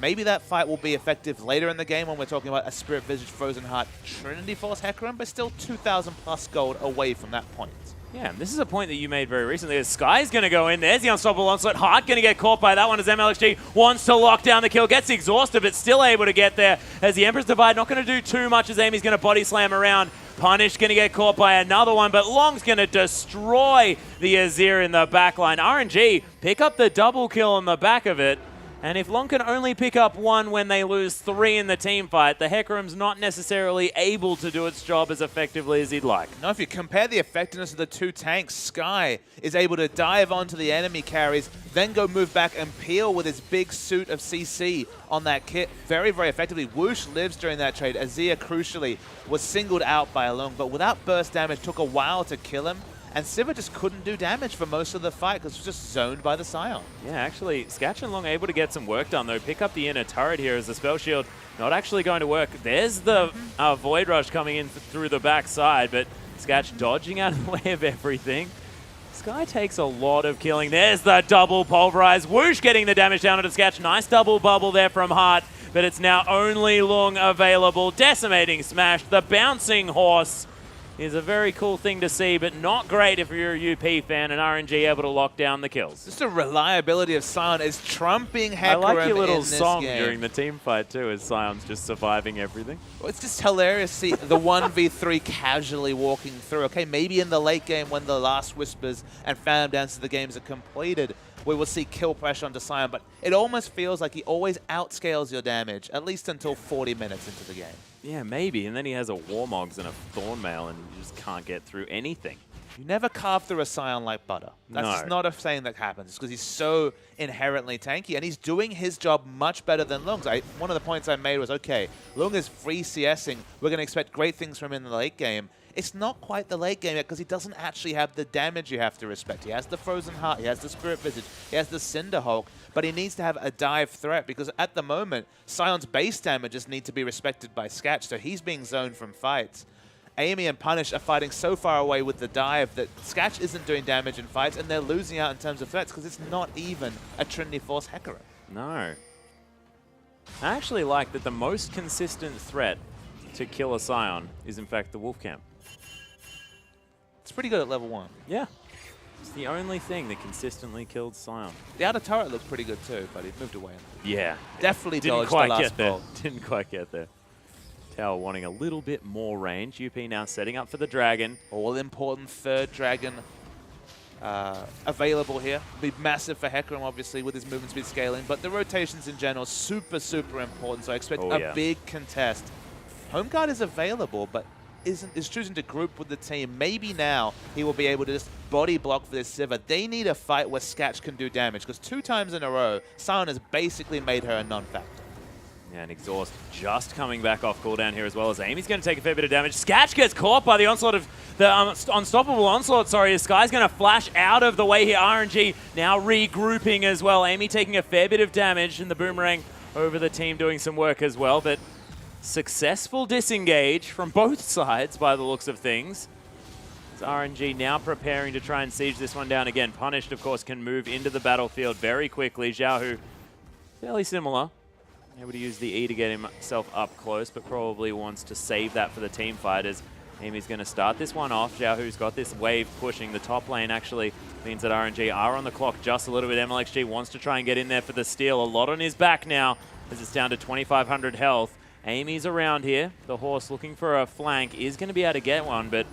Maybe that fight will be effective later in the game when we're talking about a Spirit Visage Frozen Heart Trinity Force Hecarim, but still 2,000 plus gold away from that point. Yeah, and this is a point that you made very recently. Sky's going to go in. There's the Unstoppable Onslaught. Heart going to get caught by that one as MLXG wants to lock down the kill. Gets exhausted, but still able to get there. As the Emperor's Divide not going to do too much as Amy's going to body slam around. Punish going to get caught by another one, but Long's going to destroy the Azir in the backline. RNG pick up the double kill on the back of it. And if Long can only pick up 1 when they lose 3 in the team fight, the Hecarim's not necessarily able to do its job as effectively as he'd like. Now, if you compare the effectiveness of the 2 tanks, Sky is able to dive onto the enemy carries, then go move back and peel with his big suit of CC on that kit very, very effectively. Whoosh lives during that trade. Azir, crucially, was singled out by Long, but without burst damage, took a while to kill him. And Sivir just couldn't do damage for most of the fight because it was just zoned by the Scion. Yeah, actually, Sketch and Long able to get some work done, though. Pick up the inner turret here as the Spell Shield not actually going to work. There's the Void Rush coming in through the backside, but Sketch dodging out of the way of everything. Sky takes a lot of killing. There's the double Pulverize. Whoosh getting the damage down onto Sketch. Nice double bubble there from Heart, but it's now only Long available. Decimating Smash, the Bouncing Horse is a very cool thing to see, but not great if you're a UP fan and RNG able to lock down the kills. Just the reliability of Sion is trumping Hecarim. I like your little song game. During the team fight too, as Sion's just surviving everything. Well, it's just hilarious to see the 1v3 casually walking through. Okay, maybe in the late game when the last Whispers and Phantom Dance of the games are completed, we will see kill pressure onto Sion, but it almost feels like he always outscales your damage, at least until 40 minutes into the game. Yeah, maybe. And then he has a Warmogs and a Thornmail and you just can't get through anything. You never carve through a Scion like butter. That's just not a saying that happens. It's because he's so inherently tanky, and he's doing his job much better than Lung's. One of the points I made was, okay, Lung is free CSing. We're going to expect great things from him in the late game. It's not quite the late game yet because he doesn't actually have the damage you have to respect. He has the Frozen Heart, he has the Spirit Visage, he has the Cinder Hulk, but he needs to have a dive threat because at the moment, Sion's base damages need to be respected by Sketch, so he's being zoned from fights. Amy and Punish are fighting so far away with the dive that Sketch isn't doing damage in fights, and they're losing out in terms of threats because it's not even a Trinity Force Hecarim. No. I actually like that the most consistent threat to kill a Scion is in fact the Wolf Camp. It's pretty good at level 1. Yeah. It's the only thing that consistently killed Scion. The outer turret looked pretty good too, but he moved away. Yeah. Definitely didn't dodged quite the last get there. bolt. Didn't quite get there. Tower wanting a little bit more range. UP now setting up for the Dragon. All important third Dragon available here. Be massive for Hecarim, obviously, with his movement speed scaling, but the rotations in general, super, super important, so I expect a big contest. Home Guard is available, but is choosing to group with the team. Maybe now he will be able to just body block for this Sivir. They need a fight where Sketch can do damage, because 2 times in a row, Sion has basically made her a non-factor. Yeah, and Exhaust just coming back off cooldown here as well as Amy's going to take a fair bit of damage. Sketch gets caught by the onslaught of the Unstoppable Onslaught, sorry. Sky's going to flash out of the way here. RNG now regrouping as well. Amy taking a fair bit of damage, and the Boomerang over the team doing some work as well, but successful disengage from both sides by the looks of things. As RNG now preparing to try and siege this one down again. Punished, of course, can move into the battlefield very quickly. Xiaohu, fairly similar. Able to use the E to get himself up close, but probably wants to save that for the team fight as Amy's going to start this one off. Xiaohu's got this wave pushing. The top lane actually means that RNG are on the clock just a little bit. MLXG wants to try and get in there for the steal. A lot on his back now. as it's down to 2,500 health. Amy's around here. The horse looking for a flank is going to be able to get one, but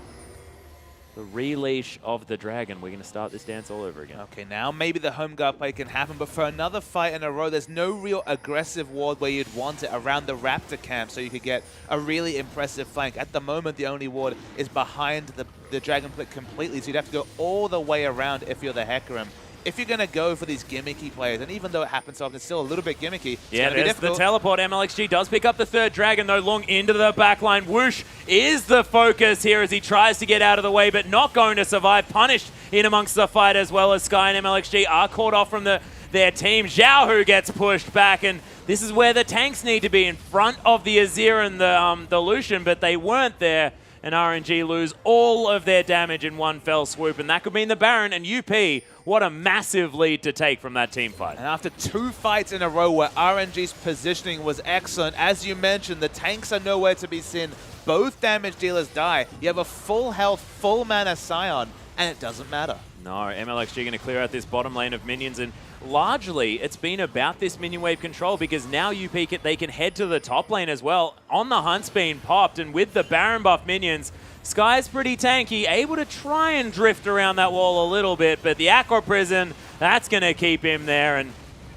the releash of the dragon, we're going to start this dance all over again. Okay, now maybe the home guard play can happen, but for another fight in a row, there's no real aggressive ward where you'd want it around the Raptor camp so you could get a really impressive flank. At the moment, the only ward is behind the dragon pit completely, so you'd have to go all the way around if you're the Hecarim. If you're going to go for these gimmicky players, and even though it happens often, it's still a little bit gimmicky. Yeah, there's the teleport. MLXG does pick up the third dragon, though, long into the backline. Whoosh is the focus here as he tries to get out of the way, but not going to survive. Punished in amongst the fight as well as Sky and MLXG are caught off from their team. Zhao who gets pushed back, and this is where the tanks need to be in front of the Azir and the Lucian, but they weren't there. And RNG lose all of their damage in one fell swoop, and that could mean the Baron and UP. What a massive lead to take from that team fight. And after 2 fights in a row where RNG's positioning was excellent, as you mentioned, the tanks are nowhere to be seen. Both damage dealers die. You have a full health, full mana Scion, and it doesn't matter. No, MLXG going to clear out this bottom lane of minions, and largely it's been about this minion wave control because now they can head to the top lane as well. On the hunt's being popped, and with the Baron buff minions, Sky's pretty tanky, able to try and drift around that wall a little bit, but the Aqua Prison, that's going to keep him there. And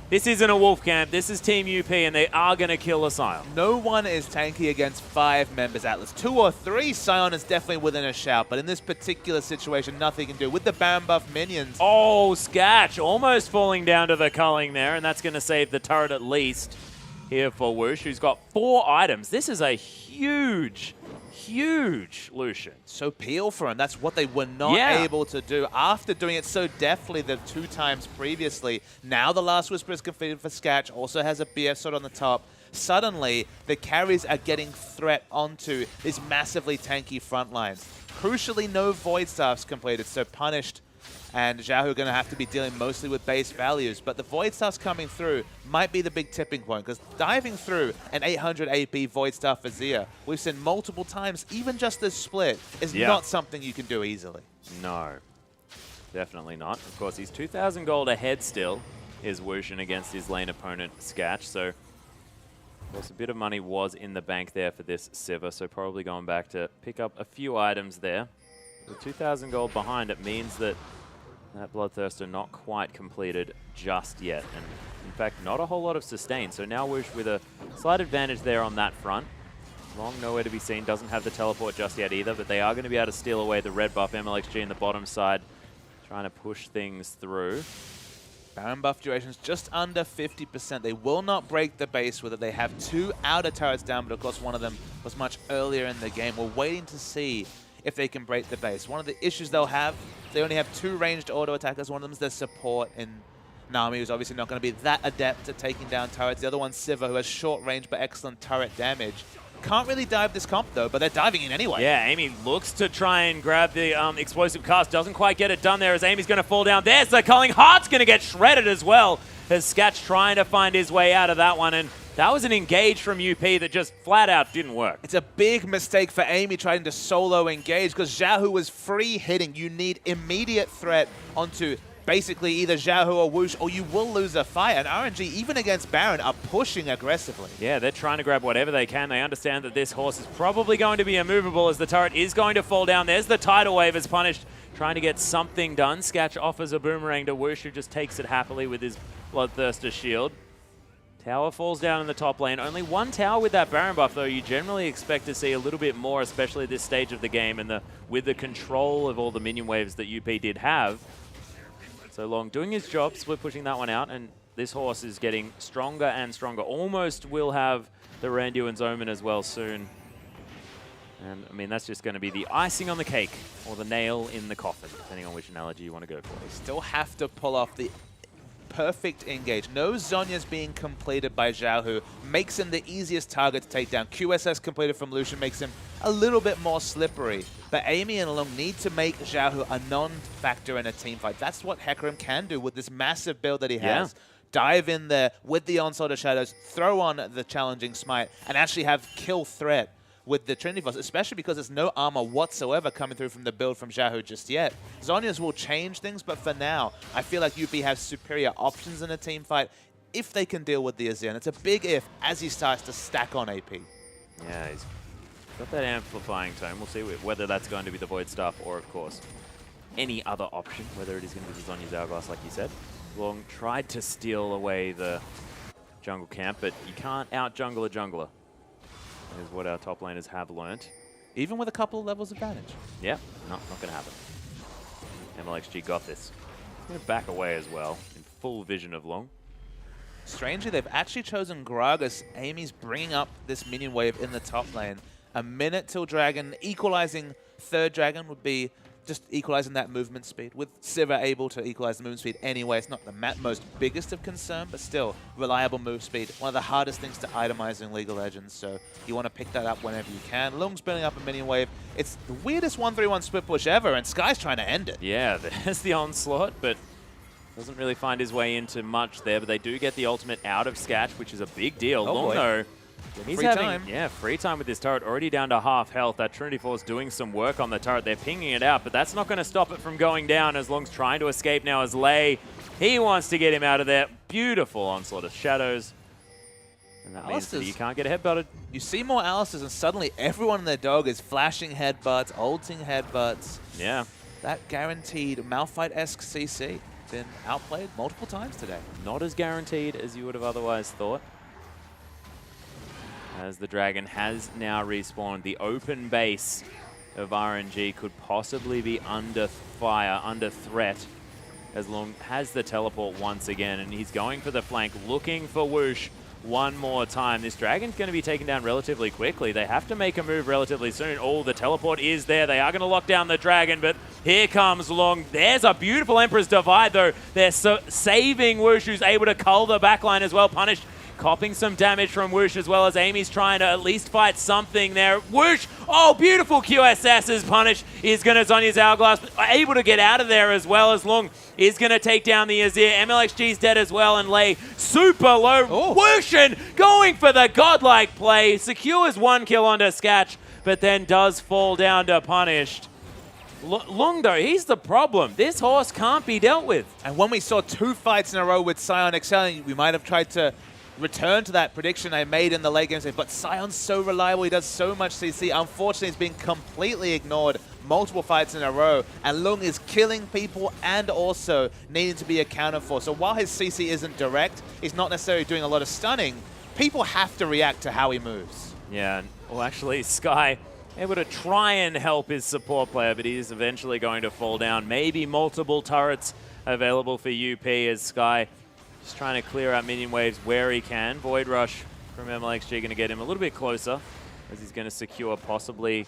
this isn't a wolf camp, this is Team UP, and they are going to kill a Scion. No one is tanky against 5 members Atlas. 2 or 3, Scion is definitely within a shout, but in this particular situation, nothing can do. With the Baron buff minions. Oh, Skatch almost falling down to the culling there, and that's going to save the turret at least here for Whoosh, who's got 4 items. This is a huge Lucian. So peel for him. That's what they were not able to do after doing it so deftly the 2 times previously. Now the Last Whisper is completed for Skatch. Also has a BF sword on the top. Suddenly, the carries are getting threat onto these massively tanky front lines. Crucially, no Void Staffs completed, so Punished and Zhao are going to have to be dealing mostly with base values. But the Void Staffs coming through might be the big tipping point, because diving through an 800 AP Void Staff for Zia, we've seen multiple times, even just this split, is not something you can do easily. No, definitely not. Of course, he's 2,000 gold ahead still, is Wushin against his lane opponent, Skatch. So, of course, a bit of money was in the bank there for this Sivir, so probably going back to pick up a few items there. With 2,000 gold behind, it means that that Bloodthirster not quite completed just yet. And in fact, not a whole lot of sustain. So now Whoosh with a slight advantage there on that front. Long nowhere to be seen. Doesn't have the teleport just yet either, but they are going to be able to steal away the red buff. MLXG in the bottom side trying to push things through. Baron buff duration's just under 50%. They will not break the base with it. They have 2 outer turrets down, but of course one of them was much earlier in the game. We're waiting to see if they can break the base. One of the issues they'll have, they only have 2 ranged auto attackers. One of them is their support in Nami, who's obviously not going to be that adept at taking down turrets. The other one's Sivir, who has short range but excellent turret damage. Can't really dive this comp though, but they're diving in anyway. Yeah, Amy looks to try and grab the explosive cast. Doesn't quite get it done there as Amy's going to fall down. There's the culling. Heart's going to get shredded as well as Skatch trying to find his way out of that one. And that was an engage from UP that just flat out didn't work. It's a big mistake for Amy trying to solo engage because Zhao was free hitting. You need immediate threat onto basically either Zhao or Whoosh, or you will lose a fight. And RNG, even against Baron, are pushing aggressively. Yeah, they're trying to grab whatever they can. They understand that this horse is probably going to be immovable as the turret is going to fall down. There's the tidal wave as Punished, trying to get something done. Skatch offers a boomerang to Whoosh, who just takes it happily with his Bloodthirster shield. Tower falls down in the top lane. Only 1 tower with that Baron buff, though. You generally expect to see a little bit more, especially at this stage of the game, and with the control of all the minion waves that UP did have. So Long doing his job, split pushing that one out, and this horse is getting stronger and stronger. Almost will have the Randu and Zoman as well soon. And, I mean, that's just going to be the icing on the cake, or the nail in the coffin, depending on which analogy you want to go for. They still have to pull off the perfect engage. No Zhonya's being completed by Zhao, who makes him the easiest target to take down. QSS completed from Lucian makes him a little bit more slippery. But Amy and Long need to make Zhao a non-factor in a team fight. That's what Hecarim can do with this massive build that he has. Dive in there with the Onslaught of Shadows, throw on the challenging smite, and actually have kill threat with the Trinity Force, especially because there's no armor whatsoever coming through from the build from Zhao just yet. Zhonya's will change things, but for now, I feel like UP has superior options in a team fight. if they can deal with the Azir. And it's a big if as he starts to stack on AP. Yeah, he's got that amplifying tone. We'll see whether that's going to be the Void Staff or, of course, any other option, whether it is going to be the Zhonya's Hourglass, like you said. Long tried to steal away the jungle camp, but you can't out-jungle a jungler, is what our top laners have learnt. Even with a couple of levels advantage. Yeah, not going to happen. MLXG got this. He's going to back away as well, in full vision of Long. Strangely, they've actually chosen Gragas. Amy's bringing up this minion wave in the top lane. A minute till Dragon. Equalizing third Dragon would be just equalizing that movement speed. With Sivir able to equalize the movement speed anyway, it's not the most biggest of concern, but still, reliable move speed. One of the hardest things to itemize in League of Legends, so you want to pick that up whenever you can. Lung's building up a minion wave. It's the weirdest 1-3-1 split push ever, and Sky's trying to end it. Yeah, there's the onslaught, but doesn't really find his way into much there, but they do get the ultimate out of Skatch, which is a big deal. Long, though, he's having free time with this turret, already down to half health. That Trinity Force doing some work on the turret. They're pinging it out, but that's not going to stop it from going down as Long's trying to escape now as Lei. He wants to get him out of there. Beautiful onslaught of shadows. And that means that you can't get headbutted. You see more Alistairs, and suddenly everyone in their dog is flashing headbutts, ulting headbutts. Yeah. That guaranteed Malphite-esque CC. Been outplayed multiple times today. Not as guaranteed as you would have otherwise thought. As the Dragon has now respawned, the open base of RNG could possibly be under fire, under threat, as Long has the teleport once again, and he's going for the flank, looking for Whoosh one more time. This Dragon's going to be taken down relatively quickly. They have to make a move relatively soon. Oh, the teleport is there. They are going to lock down the Dragon, but here comes Long. There's a beautiful Emperor's Divide, though. They're saving Whoosh, who's able to cull the backline as well. Punish copping some damage from Whoosh, as well as Amy's trying to at least fight something there. Whoosh! Oh, beautiful QSS as Punish is going to Zhonya's Hourglass, able to get out of there as well as Long is going to take down the Azir. MLXG's dead as well, and Lei super low. Whooshin going for the godlike play. Secures 1 kill onto Skatch, but then does fall down to Punished. Long, though, he's the problem. This horse can't be dealt with. And when we saw 2 fights in a row with Sion excelling, we might have tried to return to that prediction I made in the late game, but Sion's so reliable, he does so much CC. Unfortunately, he's been completely ignored multiple fights in a row, and Lung is killing people and also needing to be accounted for. So while his CC isn't direct, he's not necessarily doing a lot of stunning, people have to react to how he moves. Yeah, well, actually, Sky able to try and help his support player, but he is eventually going to fall down. Maybe multiple turrets available for UP as Sky just trying to clear out minion waves where he can. Void Rush from MLXG going to get him a little bit closer as he's going to secure possibly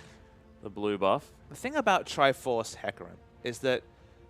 the blue buff. The thing about Triforce Hecarim is that,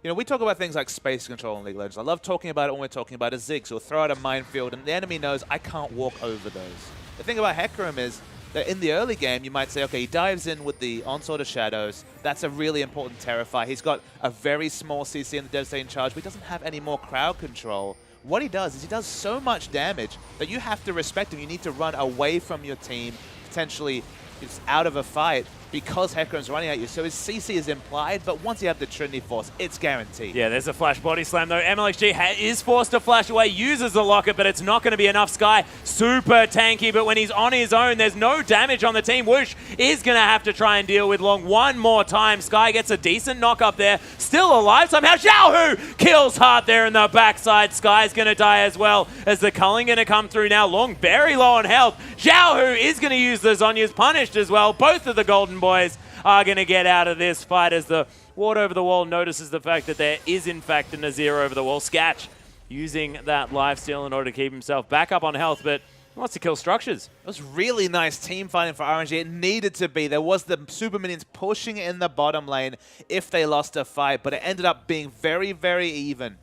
you know, we talk about things like space control in League of Legends. I love talking about it when we're talking about a Ziggs or throw out a minefield and the enemy knows I can't walk over those. The thing about Hecarim is that in the early game, you might say, okay, he dives in with the onslaught of shadows. That's a really important Terrify. He's got a very small CC in the Devastating Charge, but he doesn't have any more crowd control. What he does is he does so much damage that you have to respect him. You need to run away from your team, potentially just out of a fight, because Hecarim's running at you. So his CC is implied, but once you have the Trinity Force, it's guaranteed. Yeah, there's a flash body slam, though. MLXG is forced to flash away, uses the locket, but it's not going to be enough. Sky, super tanky, but when he's on his own, there's no damage on the team. Whoosh is going to have to try and deal with Long one more time. Sky gets a decent knock up there. Still alive somehow. Xiaohu kills hard there in the backside. Sky's going to die as well as the culling going to come through now. Long very low on health. Xiaohu is going to use the Zhonya's Punished as well. Both of the Golden Boys are going to get out of this fight as the Ward over the wall notices the fact that there is in fact a Nazir over the wall. Skatch using that lifesteal in order to keep himself back up on health, but he wants to kill structures. It was really nice team fighting for RNG. It needed to be. There was the super minions pushing in the bottom lane if they lost a fight, but it ended up being very, very even.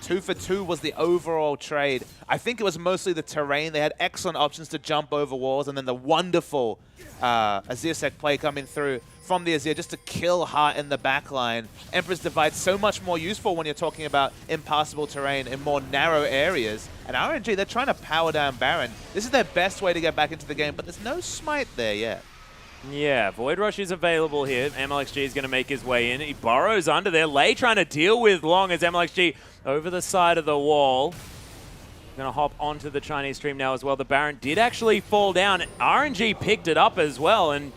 2 for 2 was the overall trade. I think it was mostly the terrain. They had excellent options to jump over walls, and then the wonderful Azir Sec play coming through from the Azir just to kill Heart in the backline. Emperor's Divide so much more useful when you're talking about impassable terrain in more narrow areas. And RNG, they're trying to power down Baron. This is their best way to get back into the game, but there's no smite there yet. Yeah, Void Rush is available here. MLXG is going to make his way in. He burrows under there. Lei trying to deal with Long as MLXG over the side of the wall. Going to hop onto the Chinese stream now as well. The Baron did actually fall down. RNG picked it up as well, and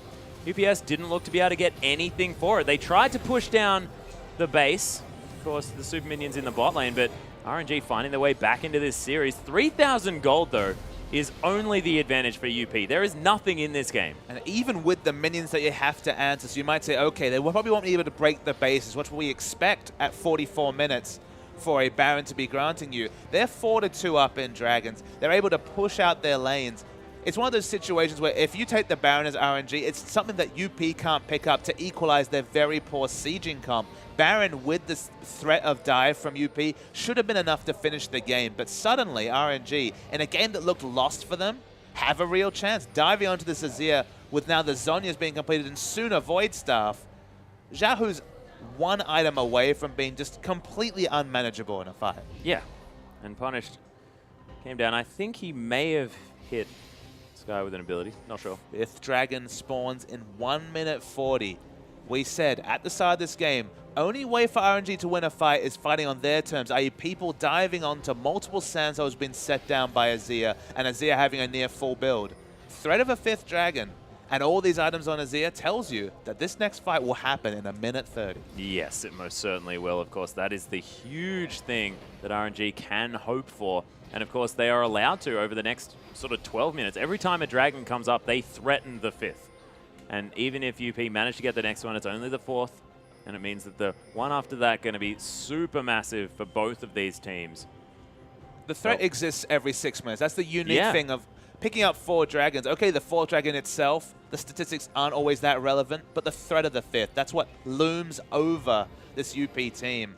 UPS didn't look to be able to get anything for it. They tried to push down the base, of course, the super minions in the bot lane, but RNG finding their way back into this series. 3,000 gold, though, is only the advantage for UP. There is nothing in this game. And even with the minions that you have to answer, so you might say, okay, they probably won't be able to break the bases. What we expect at 44 minutes for a Baron to be granting you. They're 4-2 up in Dragons. They're able to push out their lanes. It's one of those situations where if you take the Baron as RNG, it's something that UP can't pick up to equalize their very poor sieging comp. Baron with this threat of dive from UP should have been enough to finish the game, but suddenly RNG, in a game that looked lost for them, have a real chance. Diving onto this Azir with now the Zhonya's being completed and soon a Void Staff. Xiaohu's one item away from being just completely unmanageable in a fight. Yeah, and Punished came down. I think he may have hit Sky with an ability, not sure. 5th Dragon spawns in 1 minute 40. We said at the start of this game, only way for RNG to win a fight is fighting on their terms, i.e. people diving onto multiple Sand Souls being set down by Azir, and Azir having a near full build. Threat of a 5th Dragon and all these items on Azir tells you that this next fight will happen in 1 minute 30. Yes, it most certainly will. Of course, that is the huge thing that RNG can hope for. And of course, they are allowed to over the next sort of 12 minutes. Every time a Dragon comes up, they threaten the 5th. And even if UP manage to get the next one, it's only the 4th. And it means that the one after that going to be super massive for both of these teams. The threat exists every 6 minutes. That's the unique thing of picking up 4 Dragons. Okay, the 4th Dragon itself, the statistics aren't always that relevant, but the threat of the 5th, that's what looms over this UP team.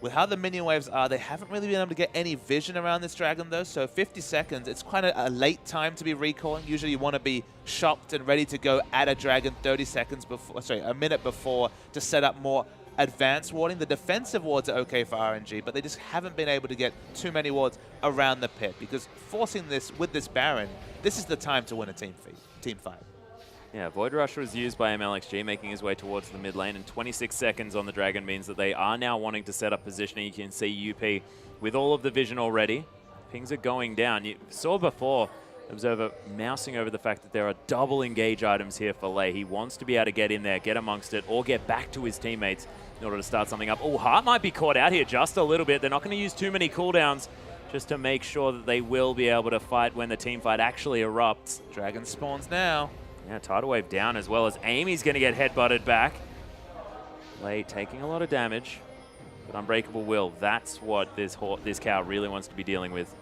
With how the minion waves are, they haven't really been able to get any vision around this Dragon though, so 50 seconds, it's quite a late time to be recalling. Usually you want to be shocked and ready to go at a Dragon 30 seconds before, sorry, a minute before to set up more advanced warding. The defensive wards are okay for RNG, but they just haven't been able to get too many wards around the pit because forcing this with this Baron, this is the time to win a team fight. Yeah, Void Rush was used by MLXG, making his way towards the mid lane, and 26 seconds on the Dragon means that they are now wanting to set up positioning. You can see UP with all of the vision already. Pings are going down. You saw before, Observer mousing over the fact that there are double engage items here for Lei. He wants to be able to get in there, get amongst it, or get back to his teammates in order to start something up. Oh, Heart might be caught out here just a little bit. They're not going to use too many cooldowns just to make sure that they will be able to fight when the team fight actually erupts. Dragon spawns now. Yeah, Tidal Wave down as well as Amy's going to get headbutted back. Lei taking a lot of damage, but Unbreakable will. That's what this cow really wants to be dealing with.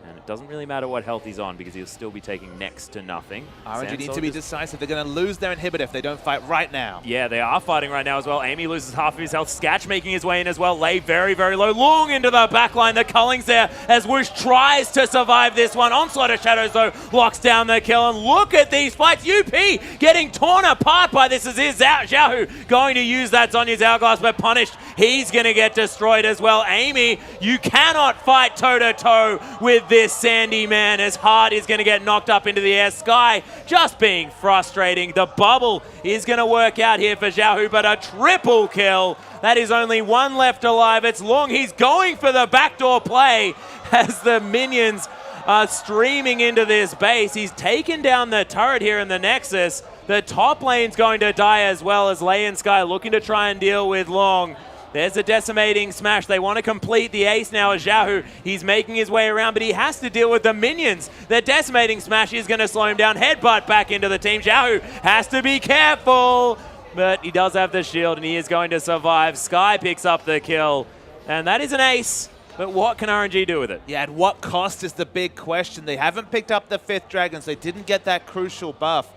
And it doesn't really matter what health he's on because he'll still be taking next to nothing. RNG need to be decisive. They're going to lose their inhibitor if they don't fight right now. Yeah, they are fighting right now as well. Amy loses half of his health. Sketch making his way in as well. Lei very, very low. Long into the backline. The Culling's there as Whoosh tries to survive this one. Onslaught of Shadows, though, locks down the kill. And look at these fights. UP getting torn apart by this. As is Xiaohu going to use that Zhonya's Hourglass, but Punished. He's going to get destroyed as well. Amy, you cannot fight toe-to-toe with this Sandy man as Heart is going to get knocked up into the air. Sky just being frustrating. The bubble is going to work out here for Xiaohu, but a triple kill. That is only one left alive. It's Long. He's going for the backdoor play as the minions are streaming into this base. He's taken down the turret here in the Nexus. The top lane's going to die as well as Lei and Sky looking to try and deal with Long. There's a decimating smash. They want to complete the ace now as Xiaohu. He's making his way around, but he has to deal with the minions. The decimating smash is going to slow him down. Headbutt back into the team. Xiaohu has to be careful, but he does have the shield and he is going to survive. Sky picks up the kill, and that is an ace. But what can RNG do with it? Yeah, at what cost is the big question. They haven't picked up the 5th Dragon, so they didn't get that crucial buff.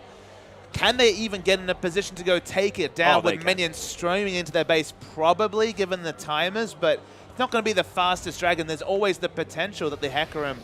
Can they even get in a position to go take it down with minions streaming into their base? Probably, given the timers, but it's not going to be the fastest Dragon. There's always the potential that the Hecarim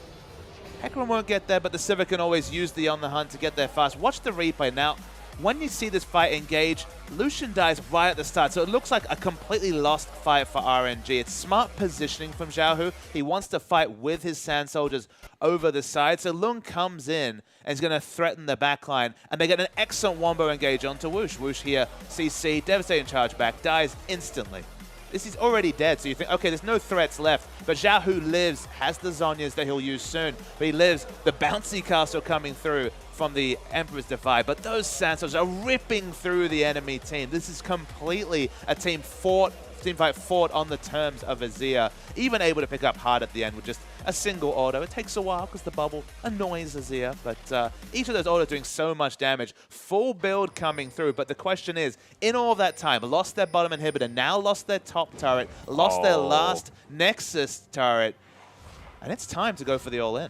won't get there, but the Sivir can always use the On the Hunt to get there fast. Watch the replay. Now, when you see this fight engage, Lucian dies right at the start, so it looks like a completely lost fight for RNG. It's smart positioning from Xiaohu. He wants to fight with his Sand Soldiers over the side, so Lung comes in and is going to threaten the backline, and they get an excellent wombo engage onto Whoosh. Whoosh here, CC, devastating charge back, dies instantly. this is already dead. So you think, okay, there's no threats left. But Xiaohu lives, has the Zhonyas that he'll use soon. But he lives, the bouncy castle coming through from the Emperor's Defy. But those Sansos are ripping through the enemy team. This is completely a team fight fought on the terms of Azir, even able to pick up hard at the end with just a single auto. It takes a while because the bubble annoys Azir, but each of those autos doing so much damage. Full build coming through, but the question is, in all of that time, lost their bottom inhibitor, now lost their top turret, lost their last Nexus turret, and it's time to go for the all-in.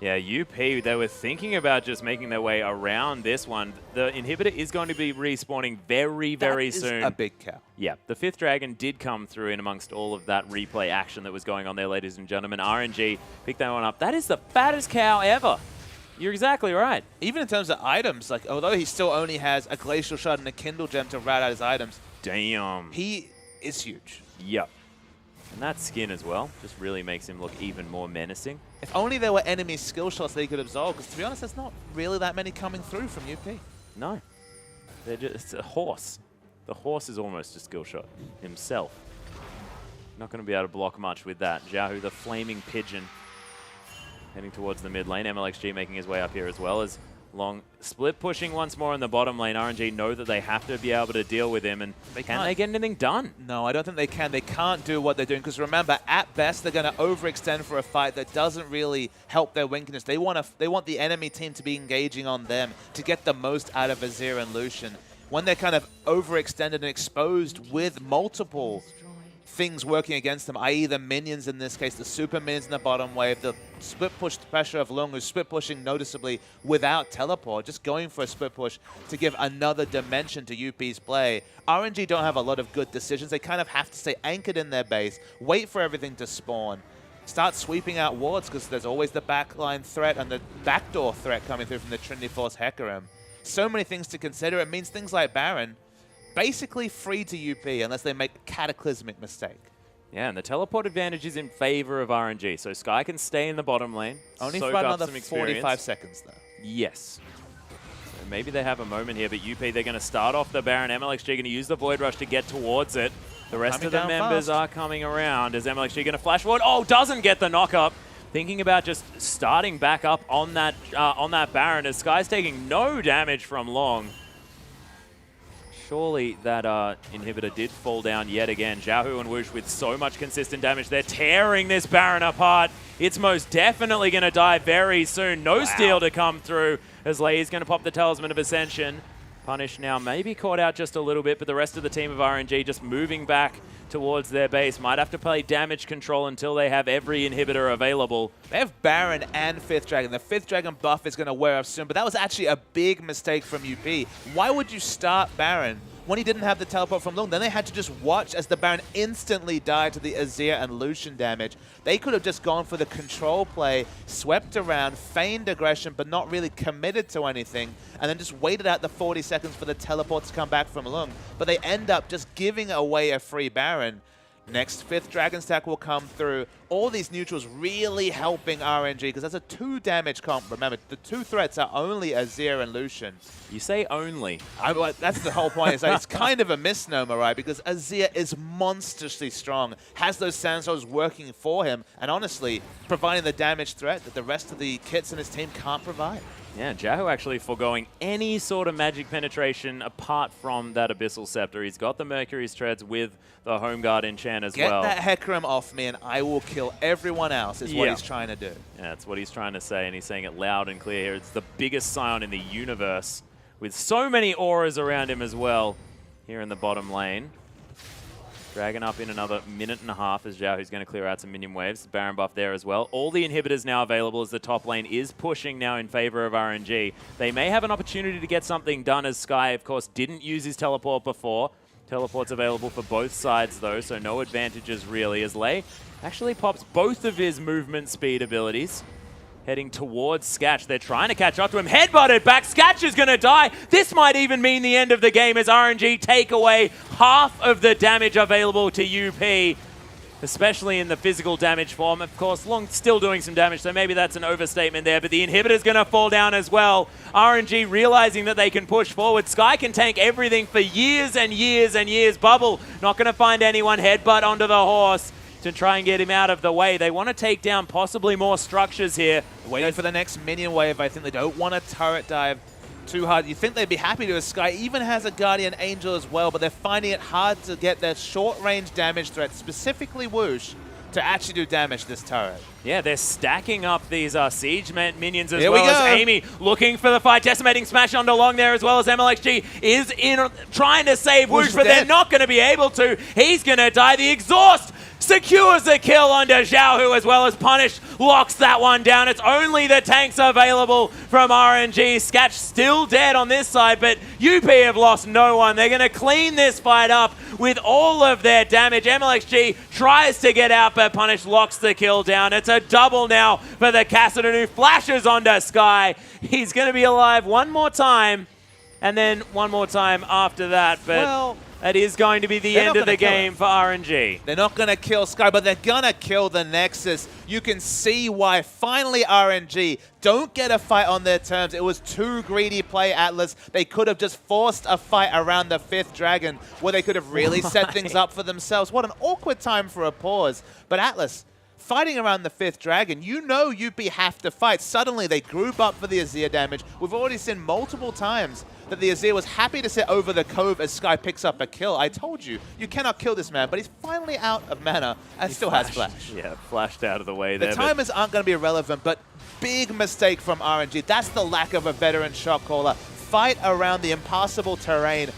Yeah, UP, they were thinking about just making their way around this one. The inhibitor is going to be respawning very, very soon. That is a big cow. Yeah, the 5th Dragon did come through in amongst all of that replay action that was going on there, ladies and gentlemen. RNG picked that one up. That is the fattest cow ever. You're exactly right. Even in terms of items, like although he still only has a Glacial Shard and a Kindle Gem to rat out his items. Damn. He is huge. Yep. And that skin as well just really makes him look even more menacing. If only there were enemy skill shots they could absolve, because to be honest, there's not really that many coming through from UP. No. They're just, it's a horse. The horse is almost a skill shot himself. Not going to be able to block much with that. Xiaohu, the flaming pigeon, heading towards the mid lane. MLXG making his way up here as well as Long split pushing once more in the bottom lane. RNG know that they have to be able to deal with him, and can they get anything done? No, I don't think they can. They can't do what they're doing, because remember, at best, they're going to overextend for a fight that doesn't really help their win condition. They want the enemy team to be engaging on them to get the most out of Azir and Lucian. When they're kind of overextended and exposed with multiple things working against them, i.e. the minions in this case, the super minions in the bottom wave, the split push pressure of Lung, who's split pushing noticeably without teleport, just going for a split push to give another dimension to UP's play. RNG don't have a lot of good decisions. They kind of have to stay anchored in their base, wait for everything to spawn, start sweeping out wards, because there's always the backline threat and the backdoor threat coming through from the Trinity Force Hecarim. So many things to consider. It means things like Baron basically free to UP unless they make a cataclysmic mistake. Yeah, and the teleport advantage is in favor of RNG, so Sky can stay in the bottom lane. Only for another 45 seconds, though. Yes. So maybe they have a moment here, but UP, they're going to start off the Baron. MLXG going to use the Void Rush to get towards it. The rest of the members are coming around. Is MLXG going to flash forward? Oh, doesn't get the knock-up. Thinking about just starting back up on that Baron, as Sky's taking no damage from Long. Surely that inhibitor did fall down yet again. Xiaohu and Woosh with so much consistent damage. They're tearing this Baron apart. It's most definitely going to die very soon. No steal to come through as Lei is going to pop the Talisman of Ascension. Punish now maybe caught out just a little bit, but the rest of the team of RNG just moving back towards their base. Might have to play damage control until they have every inhibitor available. They have Baron and 5th Dragon. The 5th Dragon buff is going to wear off soon, but that was actually a big mistake from UP. Why would you start Baron when he didn't have the teleport from Lung? Then they had to just watch as the Baron instantly died to the Azir and Lucian damage. They could have just gone for the control play, swept around, feigned aggression, but not really committed to anything, and then just waited out the 40 seconds for the teleport to come back from Lung. But they end up just giving away a free Baron. Next, 5th Dragon stack will come through. All these neutrals really helping RNG, because that's a 2 damage comp. Remember, the 2 threats are only Azir and Lucian. You say only. That's the whole point. It's kind of a misnomer, right? Because Azir is monstrously strong, has those Sandstorms working for him, and honestly, providing the damage threat that the rest of the kits in his team can't provide. Yeah, Xiaohu actually foregoing any sort of magic penetration apart from that Abyssal Scepter. He's got the Mercury's Treads with the Home Guard enchant as well. Get that Hecarim off me and I will kill everyone else, is what he's trying to do. Yeah, that's what he's trying to say, and he's saying it loud and clear here. It's the biggest Scion in the universe, with so many auras around him as well here in the bottom lane. Dragon up in another minute and a half as Xiaohu's going to clear out some minion waves. Baron buff there as well. All the inhibitors now available as the top lane is pushing now in favor of RNG. They may have an opportunity to get something done, as Sky, of course, didn't use his teleport before. Teleport's available for both sides, though, so no advantages really, as Lei actually pops both of his movement speed abilities. Heading towards Sketch. They're trying to catch up to him. Headbutted back. Sketch is going to die. This might even mean the end of the game as RNG take away half of the damage available to UP. especially in the physical damage form. Of course, Long still doing some damage, so maybe that's an overstatement there, but the inhibitor's going to fall down as well. RNG realizing that they can push forward. Sky can tank everything for years and years and years. Bubble not going to find anyone. Headbutt onto the horse to try and get him out of the way. They want to take down possibly more structures here. Waiting for the next minion wave. I think they don't want a turret dive too hard. You think they'd be happy to. Sky even has a Guardian Angel as well, but they're finding it hard to get their short-range damage threat, specifically Whoosh, to actually do damage to this turret. Yeah, they're stacking up these Siege minions as well as Amy looking for the fight. Decimating Smash onto Long there as well as MLXG is in trying to save Whoosh, but they're not going to be able to. He's going to die. The exhaust secures the kill onto Xiaohu as well as Punish locks that one down. It's only the tanks available from RNG. Sketch still dead on this side, but UP have lost no one. They're going to clean this fight up with all of their damage. MLXG tries to get out, but Punish locks the kill down. It's a double now for the Kassadin, who flashes onto Sky. He's going to be alive one more time, and then one more time after that, but that is going to be the end of the game for RNG. They're not going to kill Sky, but they're going to kill the Nexus. You can see why finally RNG don't get a fight on their terms. It was too greedy play, Atlas. They could have just forced a fight around the 5th Dragon where they could have really set things up for themselves. What an awkward time for a pause. But Atlas, fighting around the 5th Dragon, you know UP have to fight. Suddenly they group up for the Azir damage. We've already seen multiple times that the Azir was happy to sit over the Cove as Sky picks up a kill. I told you, you cannot kill this man, but he's finally out of mana and still has Flash. Yeah, flashed out of the way there. The timers aren't going to be irrelevant, but big mistake from RNG. That's the lack of a veteran shot caller. Fight around the impassable terrain.